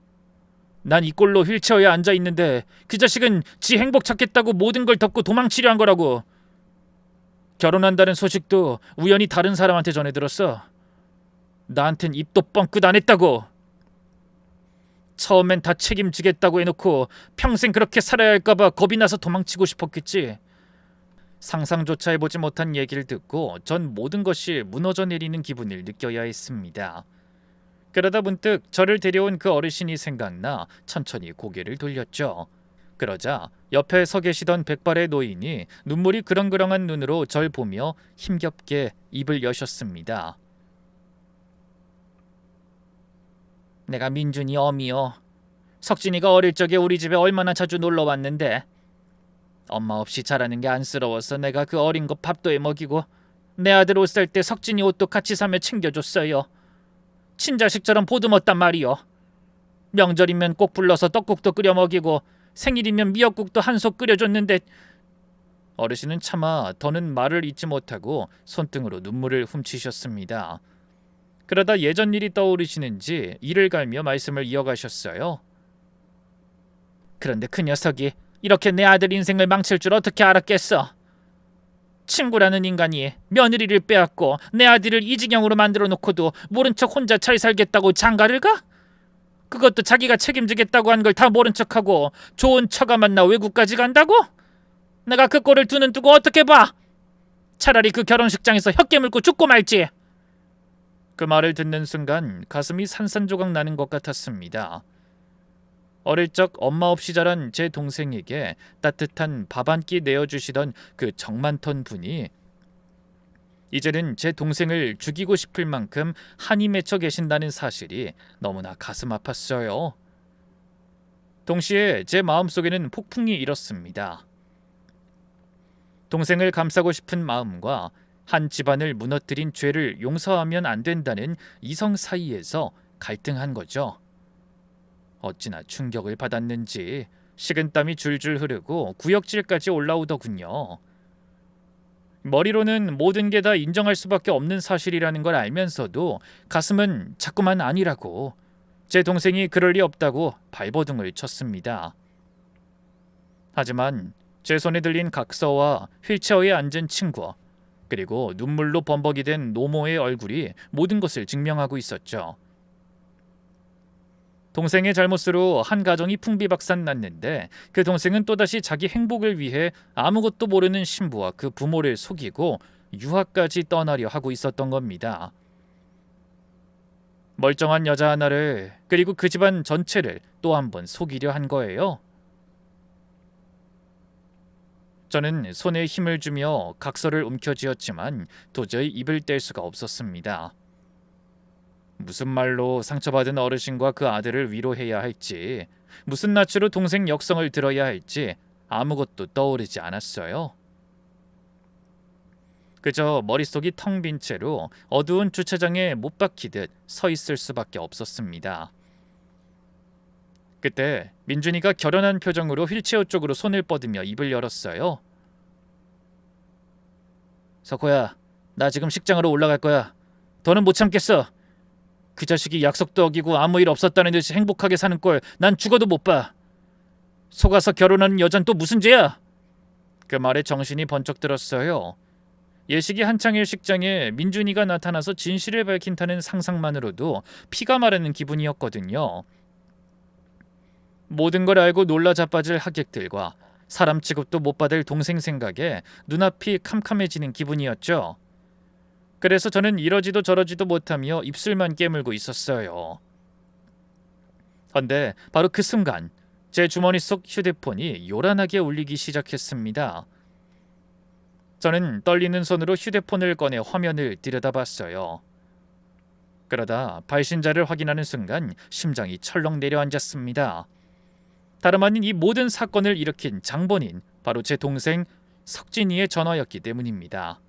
난 이 꼴로 휠체어에 앉아 있는데 그 자식은 지 행복 찾겠다고 모든 걸 덮고 도망치려 한 거라고. 결혼한다는 소식도 우연히 다른 사람한테 전해 들었어. 나한텐 입도 뻥끗 안 했다고. 처음엔 다 책임지겠다고 해놓고 평생 그렇게 살아야 할까봐 겁이 나서 도망치고 싶었겠지. 상상조차 해보지 못한 얘기를 듣고 전 모든 것이 무너져 내리는 기분을 느껴야 했습니다. 그러다 문득 저를 데려온 그 어르신이 생각나 천천히 고개를 돌렸죠. 그러자 옆에 서 계시던 백발의 노인이 눈물이 그렁그렁한 눈으로 절 보며 힘겹게 입을 여셨습니다. 내가 민준이 어미요. 석진이가 어릴 적에 우리 집에 얼마나 자주 놀러 왔는데 엄마 없이 자라는 게 안쓰러워서 내가 그 어린 거 밥도 해 먹이고 내 아들 옷 살 때 석진이 옷도 같이 사며 챙겨줬어요. 친자식처럼 보듬었단 말이요. 명절이면 꼭 불러서 떡국도 끓여 먹이고 생일이면 미역국도 한 솥 끓여줬는데. 어르신은 차마 더는 말을 잇지 못하고 손등으로 눈물을 훔치셨습니다. 그러다 예전 일이 떠오르시는지 이를 갈며 말씀을 이어가셨어요. 그런데 그 녀석이 이렇게 내 아들 인생을 망칠 줄 어떻게 알았겠어. 친구라는 인간이 며느리를 빼앗고 내 아들을 이 지경으로 만들어 놓고도 모른 척 혼자 잘 살겠다고 장가를 가? 그것도 자기가 책임지겠다고 한 걸 다 모른 척하고 좋은 처가 만나 외국까지 간다고? 내가 그 꼴을 두 눈 뜨고 어떻게 봐? 차라리 그 결혼식장에서 혀 깨물고 죽고 말지. 그 말을 듣는 순간 가슴이 산산조각 나는 것 같았습니다. 어릴 적 엄마 없이 자란 제 동생에게 따뜻한 밥 한 끼 내어주시던 그 정 많던 분이 이제는 제 동생을 죽이고 싶을 만큼 한이 맺혀 계신다는 사실이 너무나 가슴 아팠어요. 동시에 제 마음속에는 폭풍이 일었습니다. 동생을 감싸고 싶은 마음과 한 집안을 무너뜨린 죄를 용서하면 안 된다는 이성 사이에서 갈등한 거죠. 어찌나 충격을 받았는지 식은땀이 줄줄 흐르고 구역질까지 올라오더군요. 머리로는 모든 게 다 인정할 수밖에 없는 사실이라는 걸 알면서도 가슴은 자꾸만 아니라고, 제 동생이 그럴 리 없다고 발버둥을 쳤습니다. 하지만 제 손에 들린 각서와 휠체어에 앉은 친구, 그리고 눈물로 범벅이 된 노모의 얼굴이 모든 것을 증명하고 있었죠. 동생의 잘못으로 한 가정이 풍비박산 났는데 그 동생은 또다시 자기 행복을 위해 아무것도 모르는 신부와 그 부모를 속이고 유학까지 떠나려 하고 있었던 겁니다. 멀쩡한 여자 하나를, 그리고 그 집안 전체를 또 한 번 속이려 한 거예요. 저는 손에 힘을 주며 각서를 움켜쥐었지만 도저히 입을 뗄 수가 없었습니다. 무슨 말로 상처받은 어르신과 그 아들을 위로해야 할지, 무슨 낯으로 동생 역성을 들어야 할지 아무것도 떠오르지 않았어요. 그저 머릿속이 텅 빈 채로 어두운 주차장에 못 박히듯 서 있을 수밖에 없었습니다. 그때 민준이가 결연한 표정으로 휠체어 쪽으로 손을 뻗으며 입을 열었어요. 석호야, 나 지금 식장으로 올라갈 거야. 더는 못 참겠어. 그 자식이 약속도 어기고 아무 일 없었다는 듯이 행복하게 사는 꼴 난 죽어도 못 봐. 속아서 결혼하는 여잔 또 무슨 죄야? 그 말에 정신이 번쩍 들었어요. 예식이 한창일 식장에 민준이가 나타나서 진실을 밝힌다는 상상만으로도 피가 마르는 기분이었거든요. 모든 걸 알고 놀라 자빠질 하객들과 사람 취급도 못 받을 동생 생각에 눈앞이 캄캄해지는 기분이었죠. 그래서 저는 이러지도 저러지도 못하며 입술만 깨물고 있었어요. 그런데 바로 그 순간 제 주머니 속 휴대폰이 요란하게 울리기 시작했습니다. 저는 떨리는 손으로 휴대폰을 꺼내 화면을 들여다봤어요. 그러다 발신자를 확인하는 순간 심장이 철렁 내려앉았습니다. 다름 아닌 이 모든 사건을 일으킨 장본인, 바로 제 동생 석진이의 전화였기 때문입니다.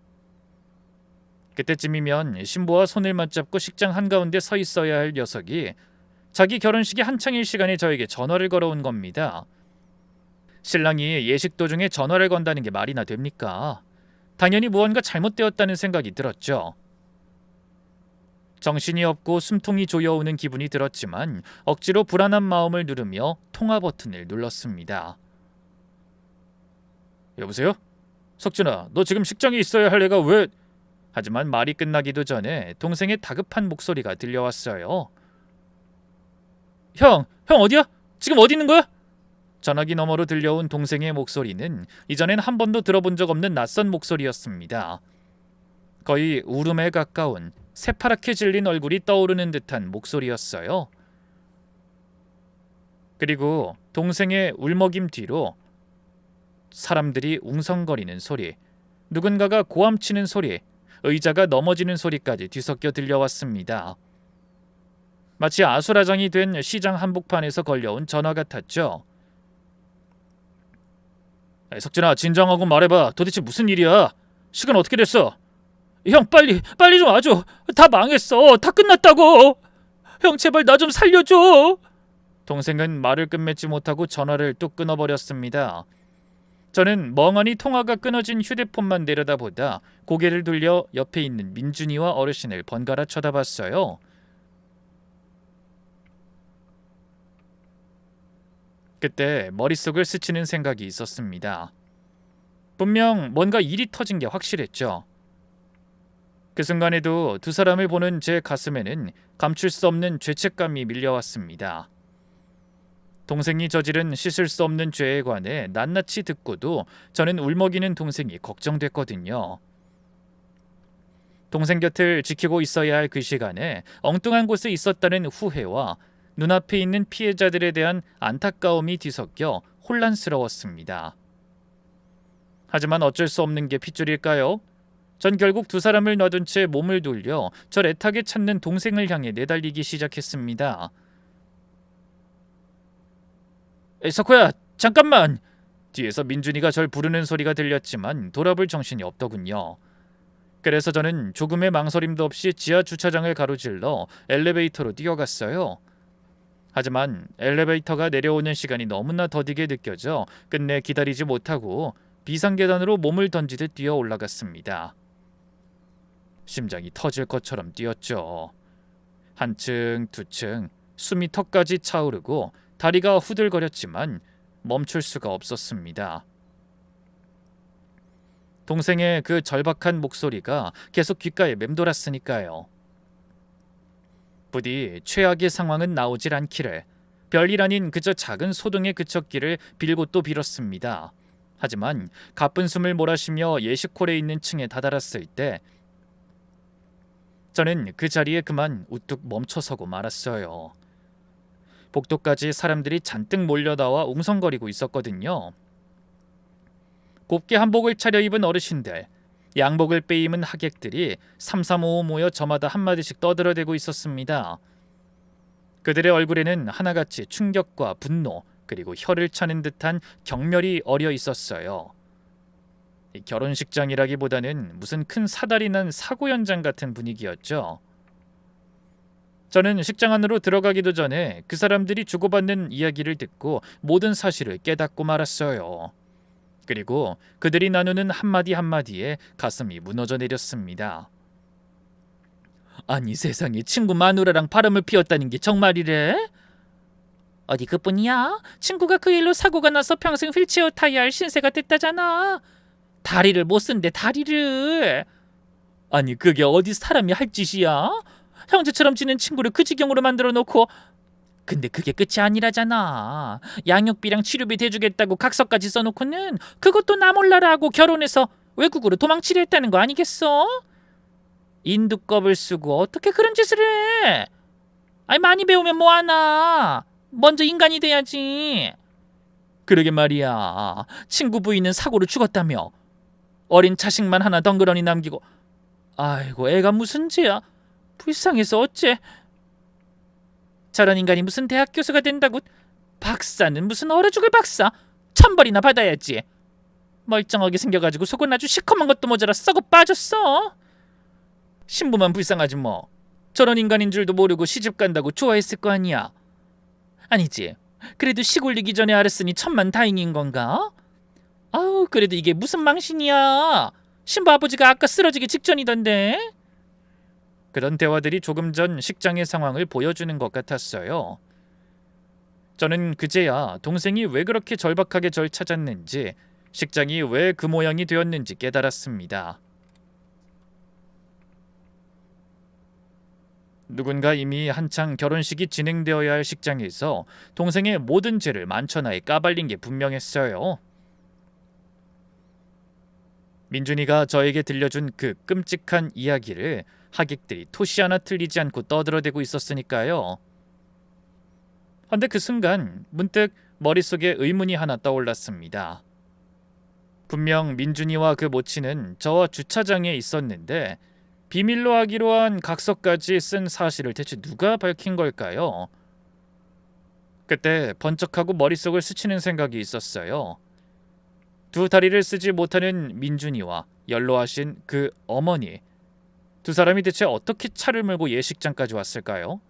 그때쯤이면 신부와 손을 맞잡고 식장 한가운데 서 있어야 할 녀석이 자기 결혼식이 한창일 시간에 저에게 전화를 걸어온 겁니다. 신랑이 예식 도중에 전화를 건다는 게 말이나 됩니까? 당연히 무언가 잘못되었다는 생각이 들었죠. 정신이 없고 숨통이 조여오는 기분이 들었지만 억지로 불안한 마음을 누르며 통화 버튼을 눌렀습니다. 여보세요? 석준아, 너 지금 식장에 있어야 할 애가 왜... 하지만 말이 끝나기도 전에 동생의 다급한 목소리가 들려왔어요. 형 어디야? 지금 어디 있는 거야? 전화기 너머로 들려온 동생의 목소리는 이전엔 한 번도 들어본 적 없는 낯선 목소리였습니다. 거의 울음에 가까운 새파랗게 질린 얼굴이 떠오르는 듯한 목소리였어요. 그리고 동생의 울먹임 뒤로 사람들이 웅성거리는 소리, 누군가가 고함치는 소리, 의자가 넘어지는 소리까지 뒤섞여 들려왔습니다. 마치 아수라장이 된 시장 한복판에서 걸려온 전화 같았죠. 석진아, 진정하고 말해봐. 도대체 무슨 일이야? 시간 어떻게 됐어? 형, 빨리 좀 와줘. 다 망했어. 다 끝났다고. 형, 제발 나 좀 살려줘. 동생은 말을 끝맺지 못하고 전화를 뚝 끊어버렸습니다. 저는 멍하니 통화가 끊어진 휴대폰만 내려다보다 고개를 돌려 옆에 있는 민준이와 어르신을 번갈아 쳐다봤어요. 그때 머릿속을 스치는 생각이 있었습니다. 분명 뭔가 일이 터진 게 확실했죠. 그 순간에도 두 사람을 보는 제 가슴에는 감출 수 없는 죄책감이 밀려왔습니다. 동생이 저지른 씻을 수 없는 죄에 관해 낱낱이 듣고도 저는 울먹이는 동생이 걱정됐거든요. 동생 곁을 지키고 있어야 할 그 시간에 엉뚱한 곳에 있었다는 후회와 눈앞에 있는 피해자들에 대한 안타까움이 뒤섞여 혼란스러웠습니다. 하지만 어쩔 수 없는 게 핏줄일까요? 전 결국 두 사람을 놔둔 채 몸을 돌려 절 애타게 찾는 동생을 향해 내달리기 시작했습니다. 석호야, 잠깐만. 뒤에서 민준이가 절 부르는 소리가 들렸지만 돌아볼 정신이 없더군요. 그래서 저는 조금의 망설임도 없이 지하 주차장을 가로질러 엘리베이터로 뛰어갔어요. 하지만 엘리베이터가 내려오는 시간이 너무나 더디게 느껴져 끝내 기다리지 못하고 비상계단으로 몸을 던지듯 뛰어 올라갔습니다. 심장이 터질 것처럼 뛰었죠. 한층 두층 숨이 턱까지 차오르고 다리가 후들거렸지만 멈출 수가 없었습니다. 동생의 그 절박한 목소리가 계속 귓가에 맴돌았으니까요. 부디 최악의 상황은 나오질 않기를, 별일 아닌 그저 작은 소동에 그쳤기를 빌고 또 빌었습니다. 하지만 가쁜 숨을 몰아쉬며 예식홀에 있는 층에 다다랐을 때 저는 그 자리에 그만 우뚝 멈춰서고 말았어요. 복도까지 사람들이 잔뜩 몰려나와 웅성거리고 있었거든요. 곱게 한복을 차려입은 어르신들, 양복을 빼입은 하객들이 삼삼오오 모여 저마다 한마디씩 떠들어대고 있었습니다. 그들의 얼굴에는 하나같이 충격과 분노, 그리고 혀를 차는 듯한 경멸이 어려 있었어요. 이 결혼식장이라기보다는 무슨 큰 사달이 난 사고 현장 같은 분위기였죠. 저는 식장 안으로 들어가기도 전에 그 사람들이 주고받는 이야기를 듣고 모든 사실을 깨닫고 말았어요. 그리고 그들이 나누는 한마디 한마디에 가슴이 무너져 내렸습니다. 아니 세상에, 친구 마누라랑 바람을 피웠다는 게 정말이래? 어디 그뿐이야? 친구가 그 일로 사고가 나서 평생 휠체어 타야 할 신세가 됐다잖아. 다리를 못 쓴대, 다리를. 아니 그게 어디 사람이 할 짓이야? 형제처럼 지낸 친구를 그 지경으로 만들어 놓고. 근데 그게 끝이 아니라잖아. 양육비랑 치료비 대주겠다고 각서까지 써놓고는 그것도 나 몰라라 하고 결혼해서 외국으로 도망치려 했다는 거 아니겠어? 인두껍을 쓰고 어떻게 그런 짓을 해? 아니 많이 배우면 뭐하나. 먼저 인간이 돼야지. 그러게 말이야. 친구 부인은 사고로 죽었다며. 어린 자식만 하나 덩그러니 남기고. 아이고 애가 무슨 죄야. 불쌍해서 어째. 저런 인간이 무슨 대학 교수가 된다고. 박사는 무슨 얼어 죽을 박사. 천벌이나 받아야지. 멀쩡하게 생겨가지고 속은 아주 시커먼 것도 모자라 썩어 빠졌어. 신부만 불쌍하지 뭐. 저런 인간인 줄도 모르고 시집 간다고 좋아했을 거 아니야. 아니지. 그래도 시골리기 전에 알았으니 천만다행인 건가? 아우 그래도 이게 무슨 망신이야. 신부 아버지가 아까 쓰러지기 직전이던데. 그런 대화들이 조금 전 식장의 상황을 보여주는 것 같았어요. 저는 그제야 동생이 왜 그렇게 절박하게 절 찾았는지, 식장이 왜 그 모양이 되었는지 깨달았습니다. 누군가 이미 한창 결혼식이 진행되어야 할 식장에서 동생의 모든 죄를 만천하에 까발린 게 분명했어요. 민준이가 저에게 들려준 그 끔찍한 이야기를 하객들이 토시 하나 틀리지 않고 떠들어대고 있었으니까요. 그런데 그 순간 문득 머릿속에 의문이 하나 떠올랐습니다. 분명 민준이와 그 모친은 저와 주차장에 있었는데 비밀로 하기로 한 각서까지 쓴 사실을 대체 누가 밝힌 걸까요? 그때 번쩍하고 머릿속을 스치는 생각이 있었어요. 두 다리를 쓰지 못하는 민준이와 연로하신 그 어머니, 두 사람이 대체 어떻게 차를 몰고 예식장까지 왔을까요?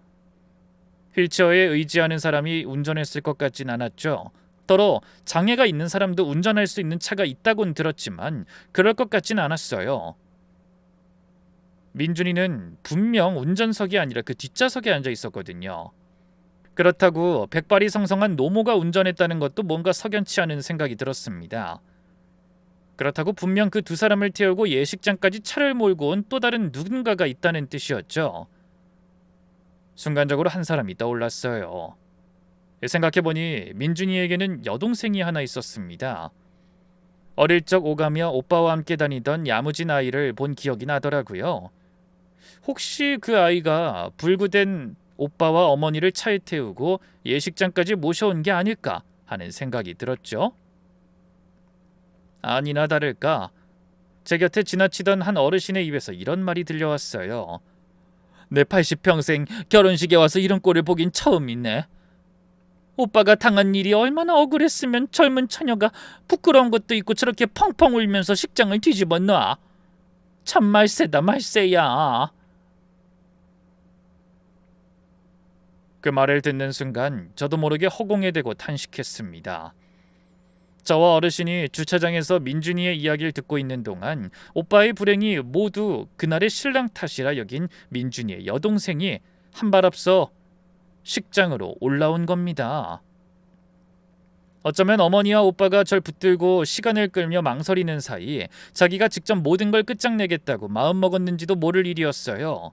휠체어에 의지하는 사람이 운전했을 것 같진 않았죠. 더러 장애가 있는 사람도 운전할 수 있는 차가 있다고는 들었지만 그럴 것 같진 않았어요. 민준이는 분명 운전석이 아니라 그 뒷좌석에 앉아 있었거든요. 그렇다고 백발이 성성한 노모가 운전했다는 것도 뭔가 석연치 않은 생각이 들었습니다. 그렇다고 분명 그 두 사람을 태우고 예식장까지 차를 몰고 온 또 다른 누군가가 있다는 뜻이었죠. 순간적으로 한 사람이 떠올랐어요. 생각해보니 민준이에게는 여동생이 하나 있었습니다. 어릴 적 오가며 오빠와 함께 다니던 야무진 아이를 본 기억이 나더라고요. 혹시 그 아이가 불구된 오빠와 어머니를 차에 태우고 예식장까지 모셔온 게 아닐까 하는 생각이 들었죠. 아니나 다를까 제 곁에 지나치던 한 어르신의 입에서 이런 말이 들려왔어요. 내 80평생 결혼식에 와서 이런 꼴을 보긴 처음이네. 오빠가 당한 일이 얼마나 억울했으면 젊은 처녀가 부끄러운 것도 있고 저렇게 펑펑 울면서 식장을 뒤집어 놔. 참 말세다 말세야. 그 말을 듣는 순간 저도 모르게 허공에 대고 탄식했습니다. 저와 어르신이 주차장에서 민준이의 이야기를 듣고 있는 동안 오빠의 불행이 모두 그날의 신랑 탓이라 여긴 민준이의 여동생이 한 발 앞서 식장으로 올라온 겁니다. 어쩌면 어머니와 오빠가 절 붙들고 시간을 끌며 망설이는 사이 자기가 직접 모든 걸 끝장내겠다고 마음먹었는지도 모를 일이었어요.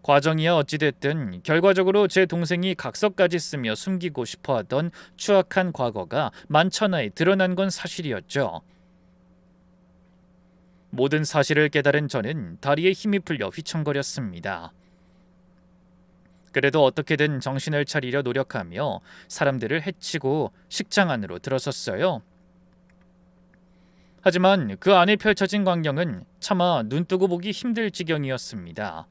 과정이야 어찌됐든 결과적으로 제 동생이 각서까지 쓰며 숨기고 싶어하던 추악한 과거가 만천하에 드러난 건 사실이었죠. 모든 사실을 깨달은 저는 다리에 힘이 풀려 휘청거렸습니다. 그래도 어떻게든 정신을 차리려 노력하며 사람들을 해치고 식장 안으로 들어섰어요. 하지만 그 안에 펼쳐진 광경은 차마 눈뜨고 보기 힘들 지경이었습니다.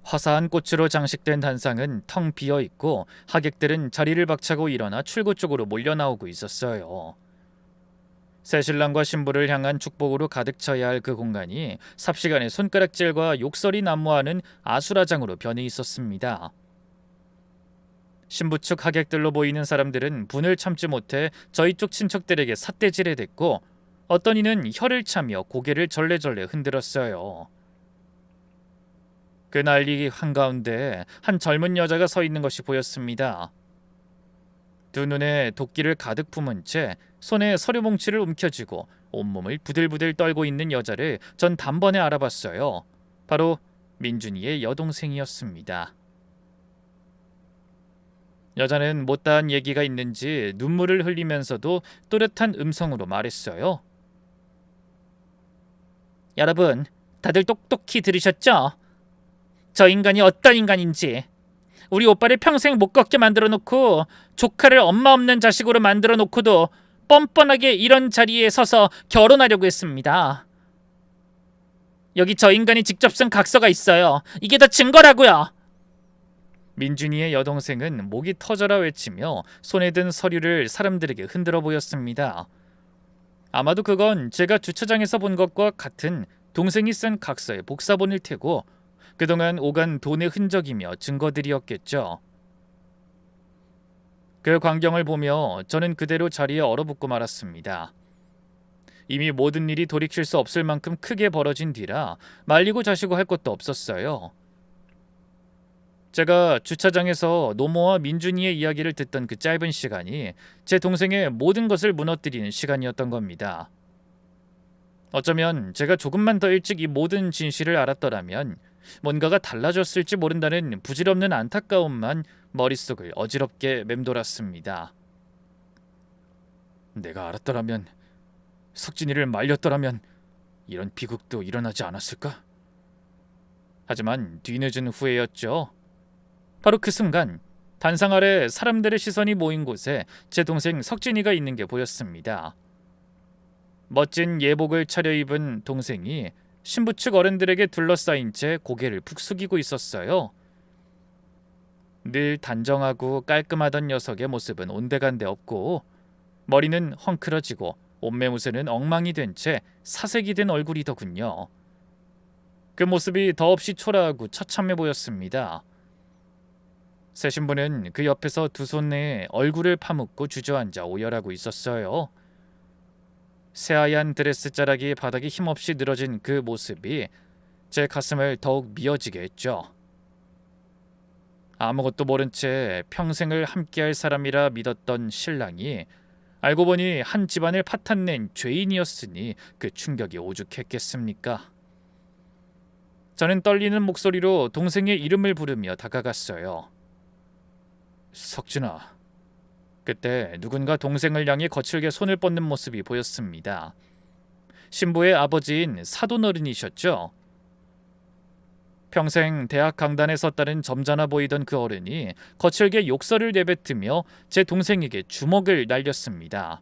화사한 꽃으로 장식된 단상은 텅 비어있고 하객들은 자리를 박차고 일어나 출구 쪽으로 몰려 나오고 있었어요. 새 신랑과 신부를 향한 축복으로 가득 차야 할 그 공간이 삽시간에 손가락질과 욕설이 난무하는 아수라장으로 변해 있었습니다. 신부 측 하객들로 보이는 사람들은 분을 참지 못해 저희 쪽 친척들에게 삿대질에 댔고 어떤 이는 혀를 차며 고개를 절레절레 흔들었어요. 그 난리 한가운데 한 젊은 여자가 서 있는 것이 보였습니다. 두 눈에 도끼를 가득 품은 채 손에 서류 뭉치를 움켜쥐고 온몸을 부들부들 떨고 있는 여자를 전 단번에 알아봤어요. 바로 민준이의 여동생이었습니다. 여자는 못다한 얘기가 있는지 눈물을 흘리면서도 또렷한 음성으로 말했어요. 여러분, 다들 똑똑히 들으셨죠? 저 인간이 어떤 인간인지. 우리 오빠를 평생 못 걷게 만들어 놓고 조카를 엄마 없는 자식으로 만들어 놓고도 뻔뻔하게 이런 자리에 서서 결혼하려고 했습니다. 여기 저 인간이 직접 쓴 각서가 있어요. 이게 다 증거라고요. 민준이의 여동생은 목이 터져라 외치며 손에 든 서류를 사람들에게 흔들어 보였습니다. 아마도 그건 제가 주차장에서 본 것과 같은 동생이 쓴 각서의 복사본일 테고 그동안 오간 돈의 흔적이며 증거들이었겠죠. 그 광경을 보며 저는 그대로 자리에 얼어붙고 말았습니다. 이미 모든 일이 돌이킬 수 없을 만큼 크게 벌어진 뒤라 말리고 자시고 할 것도 없었어요. 제가 주차장에서 노모와 민준이의 이야기를 듣던 그 짧은 시간이 제 동생의 모든 것을 무너뜨리는 시간이었던 겁니다. 어쩌면 제가 조금만 더 일찍 이 모든 진실을 알았더라면 뭔가가 달라졌을지 모른다는 부질없는 안타까움만 머릿속을 어지럽게 맴돌았습니다. 내가 알았더라면, 석진이를 말렸더라면 이런 비극도 일어나지 않았을까? 하지만 뒤늦은 후회였죠. 바로 그 순간 단상 아래 사람들의 시선이 모인 곳에 제 동생 석진이가 있는 게 보였습니다. 멋진 예복을 차려입은 동생이 신부 측 어른들에게 둘러싸인 채 고개를 푹 숙이고 있었어요. 늘 단정하고 깔끔하던 녀석의 모습은 온데간데 없고 머리는 헝클어지고 옷매무새는 엉망이 된 채 사색이 된 얼굴이더군요. 그 모습이 더없이 초라하고 처참해 보였습니다. 새 신부는 그 옆에서 두 손에 얼굴을 파묻고 주저앉아 오열하고 있었어요. 새하얀 드레스 자락이 바닥에 힘없이 늘어진 그 모습이 제 가슴을 더욱 미어지게 했죠. 아무것도 모른 채 평생을 함께할 사람이라 믿었던 신랑이 알고 보니 한 집안을 파탄낸 죄인이었으니 그 충격이 오죽했겠습니까? 저는 떨리는 목소리로 동생의 이름을 부르며 다가갔어요. 석진아. 그때 누군가 동생을 향해 거칠게 손을 뻗는 모습이 보였습니다. 신부의 아버지인 사돈 어른이셨죠. 평생 대학 강단에 섰다는 점잖아 보이던 그 어른이 거칠게 욕설을 내뱉으며 제 동생에게 주먹을 날렸습니다.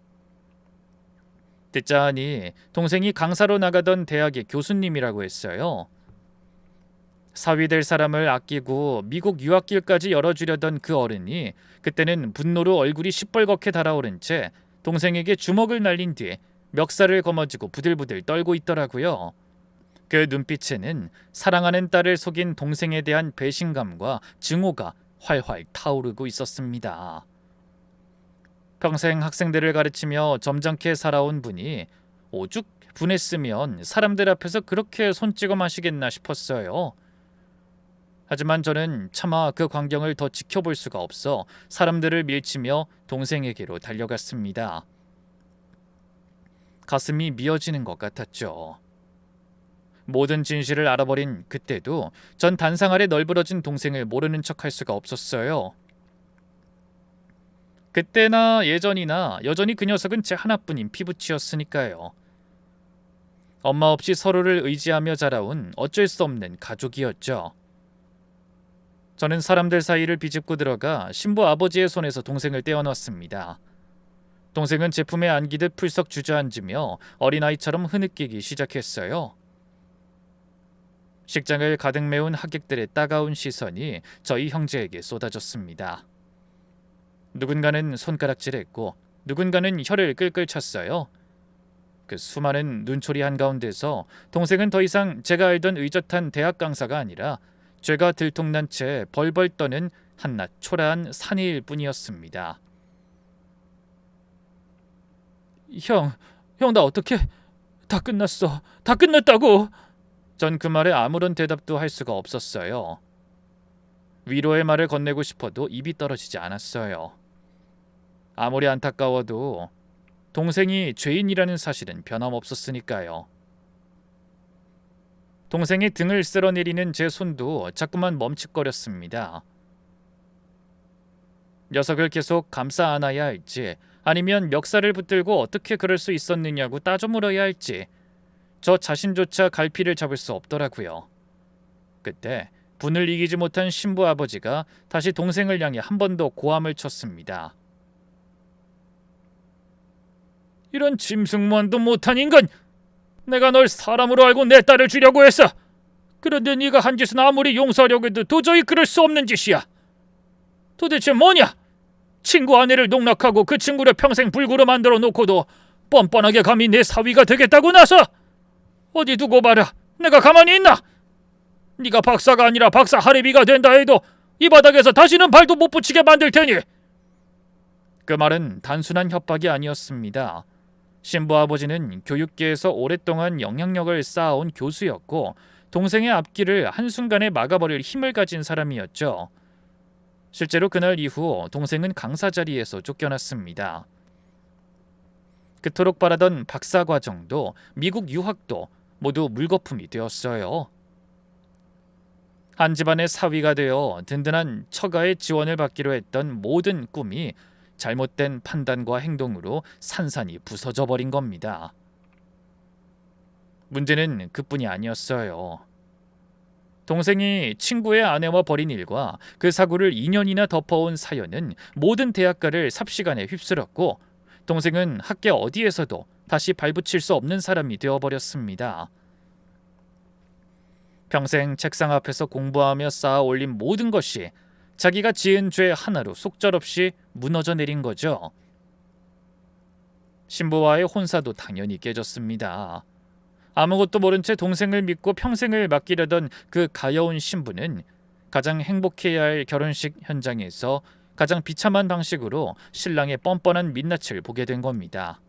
듣자 하니 동생이 강사로 나가던 대학의 교수님이라고 했어요. 사위될 사람을 아끼고 미국 유학길까지 열어주려던 그 어른이 그때는 분노로 얼굴이 시뻘겋게 달아오른 채 동생에게 주먹을 날린 뒤에 멱살을 거머쥐고 부들부들 떨고 있더라고요. 그 눈빛에는 사랑하는 딸을 속인 동생에 대한 배신감과 증오가 활활 타오르고 있었습니다. 평생 학생들을 가르치며 점잖게 살아온 분이 오죽 분했으면 사람들 앞에서 그렇게 손찌검 마시겠나 싶었어요. 하지만 저는 차마 그 광경을 더 지켜볼 수가 없어 사람들을 밀치며 동생에게로 달려갔습니다. 가슴이 미어지는 것 같았죠. 모든 진실을 알아버린 그때도 전 단상 아래 널브러진 동생을 모르는 척할 수가 없었어요. 그때나 예전이나 여전히 그 녀석은 제 하나뿐인 피부치였으니까요. 엄마 없이 서로를 의지하며 자라온 어쩔 수 없는 가족이었죠. 저는 사람들 사이를 비집고 들어가 신부 아버지의 손에서 동생을 떼어놨습니다. 동생은 제 품에 안기듯 풀썩 주저앉으며 어린아이처럼 흐느끼기 시작했어요. 식장을 가득 메운 하객들의 따가운 시선이 저희 형제에게 쏟아졌습니다. 누군가는 손가락질했고 누군가는 혀를 끌끌 찼어요. 그 수많은 눈초리 한가운데서 동생은 더 이상 제가 알던 의젓한 대학 강사가 아니라 죄가 들통난 채 벌벌 떠는 한낱 초라한 사내일 뿐이었습니다. 형 나 어떡해? 다 끝났어. 다 끝났다고. 전 그 말에 아무런 대답도 할 수가 없었어요. 위로의 말을 건네고 싶어도 입이 떨어지지 않았어요. 아무리 안타까워도 동생이 죄인이라는 사실은 변함없었으니까요. 동생의 등을 쓸어내리는 제 손도 자꾸만 멈칫거렸습니다. 녀석을 계속 감싸 안아야 할지 아니면 멱살을 붙들고 어떻게 그럴 수 있었느냐고 따져 물어야 할지 저 자신조차 갈피를 잡을 수 없더라고요. 그때 분을 이기지 못한 신부 아버지가 다시 동생을 향해 한 번 더 고함을 쳤습니다. 이런 짐승만도 못한 인간! 내가 널 사람으로 알고 내 딸을 주려고 했어. 그런데 네가 한 짓은 아무리 용서하려고 해도 도저히 그럴 수 없는 짓이야. 도대체 뭐냐? 친구 아내를 농락하고 그 친구를 평생 불구로 만들어 놓고도 뻔뻔하게 감히 내 사위가 되겠다고 나서! 어디 두고 봐라. 내가 가만히 있나? 네가 박사가 아니라 박사 할애비가 된다 해도 이 바닥에서 다시는 발도 못 붙이게 만들 테니. 그 말은 단순한 협박이 아니었습니다. 신부 아버지는 교육계에서 오랫동안 영향력을 쌓아온 교수였고 동생의 앞길을 한순간에 막아버릴 힘을 가진 사람이었죠. 실제로 그날 이후 동생은 강사 자리에서 쫓겨났습니다. 그토록 바라던 박사 과정도 미국 유학도 모두 물거품이 되었어요. 한 집안의 사위가 되어 든든한 처가의 지원을 받기로 했던 모든 꿈이 잘못된 판단과 행동으로 산산이 부서져 버린 겁니다. 문제는 그뿐이 아니었어요. 동생이 친구의 아내와 벌인 일과 그 사고를 2년이나 덮어온 사연은 모든 대학가를 삽시간에 휩쓸었고 동생은 학계 어디에서도 다시 발붙일 수 없는 사람이 되어버렸습니다. 평생 책상 앞에서 공부하며 쌓아 올린 모든 것이 자기가 지은 죄 하나로 속절없이 무너져 내린 거죠. 신부와의 혼사도 당연히 깨졌습니다. 아무것도 모른 채 동생을 믿고 평생을 맡기려던 그 가여운 신부는 가장 행복해야 할 결혼식 현장에서 가장 비참한 방식으로 신랑의 뻔뻔한 민낯을 보게 된 겁니다.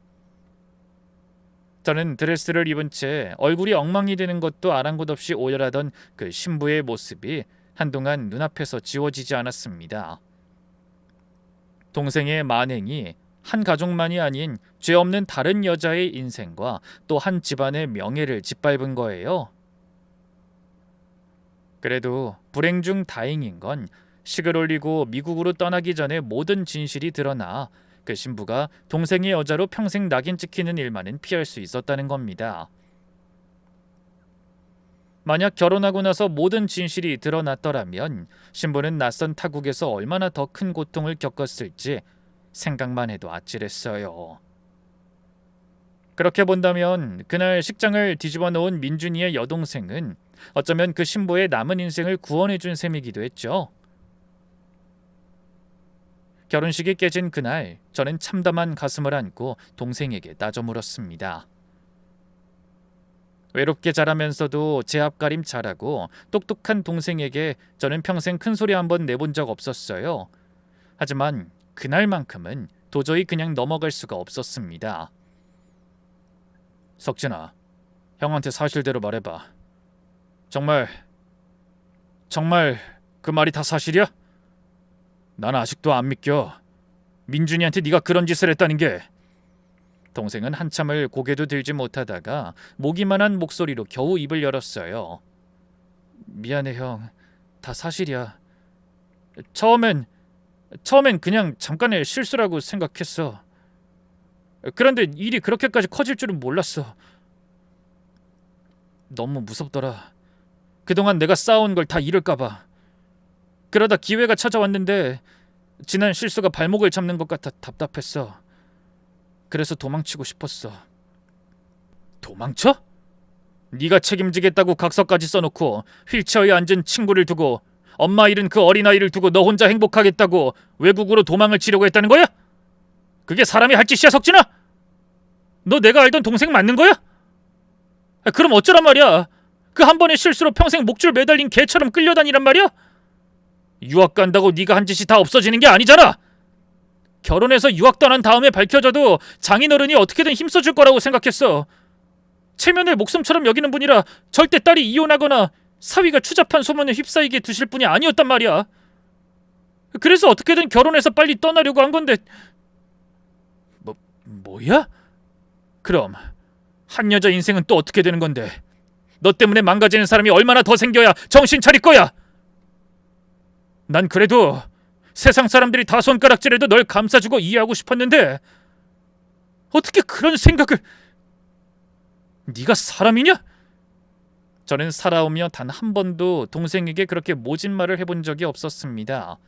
저는 드레스를 입은 채 얼굴이 엉망이 되는 것도 아랑곳 없이 오열하던 그 신부의 모습이 한동안 눈앞에서 지워지지 않았습니다. 동생의 만행이 한 가족만이 아닌 죄 없는 다른 여자의 인생과 또 한 집안의 명예를 짓밟은 거예요. 그래도 불행 중 다행인 건 식을 올리고 미국으로 떠나기 전에 모든 진실이 드러나 그 신부가 동생의 여자로 평생 낙인 찍히는 일만은 피할 수 있었다는 겁니다. 만약 결혼하고 나서 모든 진실이 드러났더라면 신부는 낯선 타국에서 얼마나 더 큰 고통을 겪었을지 생각만 해도 아찔했어요. 그렇게 본다면 그날 식장을 뒤집어 놓은 민준이의 여동생은 어쩌면 그 신부의 남은 인생을 구원해준 셈이기도 했죠. 결혼식이 깨진 그날 저는 참담한 가슴을 안고 동생에게 따져 물었습니다. 외롭게 자라면서도 제 앞가림 잘하고 똑똑한 동생에게 저는 평생 큰소리 한번 내본 적 없었어요. 하지만 그날만큼은 도저히 그냥 넘어갈 수가 없었습니다. 석진아, 형한테 사실대로 말해봐. 정말 그 말이 다 사실이야? 난 아직도 안 믿겨. 민준이한테 네가 그런 짓을 했다는 게. 동생은 한참을 고개도 들지 못하다가 모기만한 목소리로 겨우 입을 열었어요. 미안해 형. 다 사실이야. 처음엔 그냥 잠깐의 실수라고 생각했어. 그런데 일이 그렇게까지 커질 줄은 몰랐어. 너무 무섭더라. 그동안 내가 쌓아온 걸 다 잃을까 봐. 그러다 기회가 찾아왔는데 지난 실수가 발목을 잡는 것 같아 답답했어. 그래서 도망치고 싶었어. 도망쳐? 네가 책임지겠다고 각서까지 써놓고 휠체어에 앉은 친구를 두고 엄마 잃은 그 어린아이를 두고 너 혼자 행복하겠다고 외국으로 도망을 치려고 했다는 거야? 그게 사람이 할 짓이야, 석진아? 너 내가 알던 동생 맞는 거야? 그럼 어쩌란 말이야? 그 한 번의 실수로 평생 목줄 매달린 개처럼 끌려다니란 말이야? 유학 간다고 네가 한 짓이 다 없어지는 게 아니잖아. 결혼해서 유학 떠난 다음에 밝혀져도 장인어른이 어떻게든 힘써줄 거라고 생각했어. 체면을 목숨처럼 여기는 분이라 절대 딸이 이혼하거나 사위가 추잡한 소문에 휩싸이게 두실 분이 아니었단 말이야. 그래서 어떻게든 결혼해서 빨리 떠나려고 한 건데. 뭐야? 그럼 한 여자 인생은 또 어떻게 되는 건데? 너 때문에 망가지는 사람이 얼마나 더 생겨야 정신 차릴 거야? 난 그래도 세상 사람들이 다 손가락질해도 널 감싸주고 이해하고 싶었는데 어떻게 그런 생각을... 네가 사람이냐? 저는 살아오며 단 한 번도 동생에게 그렇게 모진 말을 해본 적이 없었습니다.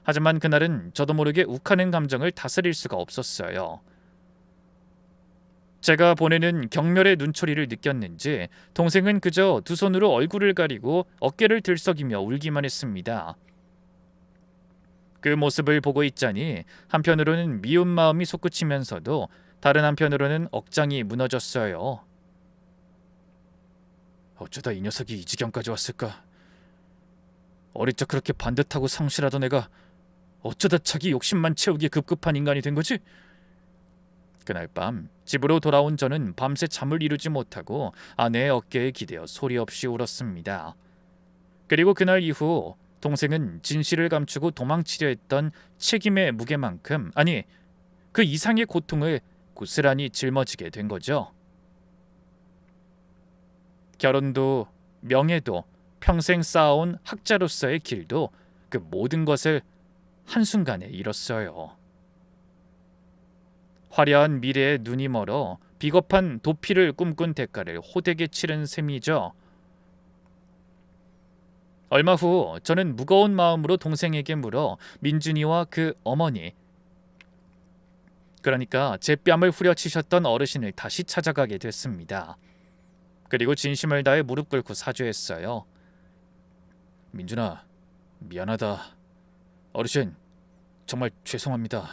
하지만 그날은 저도 모르게 욱하는 감정을 다스릴 수가 없었어요. 제가 보내는 경멸의 눈초리를 느꼈는지 동생은 그저 두 손으로 얼굴을 가리고 어깨를 들썩이며 울기만 했습니다. 그 모습을 보고 있자니 한편으로는 미운 마음이 솟구치면서도 다른 한편으로는 억장이 무너졌어요. 어쩌다 이 녀석이 이 지경까지 왔을까? 어릴 적 그렇게 반듯하고 성실하던 애가 어쩌다 자기 욕심만 채우기 급급한 인간이 된 거지? 그날 밤 집으로 돌아온 저는 밤새 잠을 이루지 못하고 아내의 어깨에 기대어 소리 없이 울었습니다. 그리고 그날 이후 동생은 진실을 감추고 도망치려 했던 책임의 무게만큼, 아니 그 이상의 고통을 고스란히 짊어지게 된 거죠. 결혼도 명예도 평생 쌓아온 학자로서의 길도 그 모든 것을 한순간에 잃었어요. 화려한 미래에 눈이 멀어 비겁한 도피를 꿈꾼 대가를 호되게 치른 셈이죠. 얼마 후 저는 무거운 마음으로 동생에게 물어 민준이와 그 어머니, 그러니까 제 뺨을 후려치셨던 어르신을 다시 찾아가게 됐습니다. 그리고 진심을 다해 무릎 꿇고 사죄했어요. 민준아, 미안하다. 어르신, 정말 죄송합니다.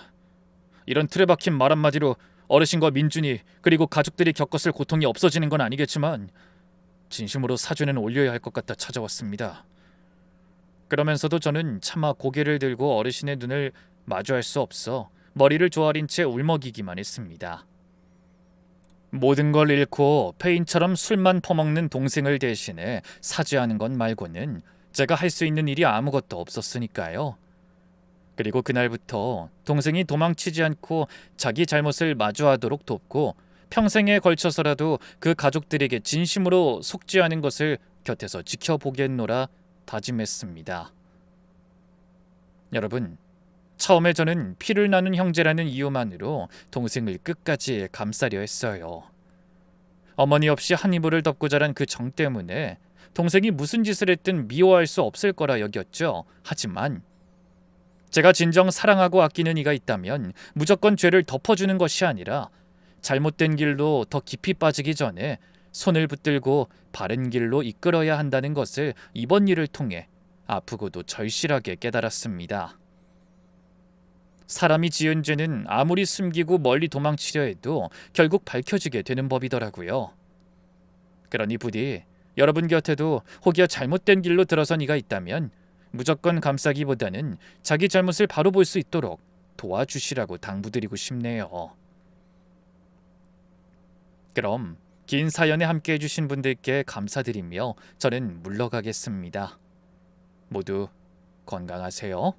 이런 틀에 박힌 말 한마디로 어르신과 민준이 그리고 가족들이 겪었을 고통이 없어지는 건 아니겠지만 진심으로 사죄는 올려야 할 것 같아 찾아왔습니다. 그러면서도 저는 차마 고개를 들고 어르신의 눈을 마주할 수 없어 머리를 조아린 채 울먹이기만 했습니다. 모든 걸 잃고 페인처럼 술만 퍼먹는 동생을 대신해 사죄하는 것 말고는 제가 할 수 있는 일이 아무것도 없었으니까요. 그리고 그날부터 동생이 도망치지 않고 자기 잘못을 마주하도록 돕고 평생에 걸쳐서라도 그 가족들에게 진심으로 속지 않은 것을 곁에서 지켜보겠노라 다짐했습니다. 여러분, 처음에 저는 피를 나눈 형제라는 이유만으로 동생을 끝까지 감싸려 했어요. 어머니 없이 한 이불을 덮고 자란 그 정 때문에 동생이 무슨 짓을 했든 미워할 수 없을 거라 여겼죠. 하지만 제가 진정 사랑하고 아끼는 이가 있다면 무조건 죄를 덮어주는 것이 아니라 잘못된 길로 더 깊이 빠지기 전에 손을 붙들고 바른 길로 이끌어야 한다는 것을 이번 일을 통해 아프고도 절실하게 깨달았습니다. 사람이 지은 죄는 아무리 숨기고 멀리 도망치려 해도 결국 밝혀지게 되는 법이더라고요. 그러니 부디 여러분 곁에도 혹여 잘못된 길로 들어선 이가 있다면 무조건 감싸기보다는 자기 잘못을 바로 볼 수 있도록 도와주시라고 당부드리고 싶네요. 그럼 긴 사연에 함께 해주신 분들께 감사드리며 저는 물러가겠습니다. 모두 건강하세요.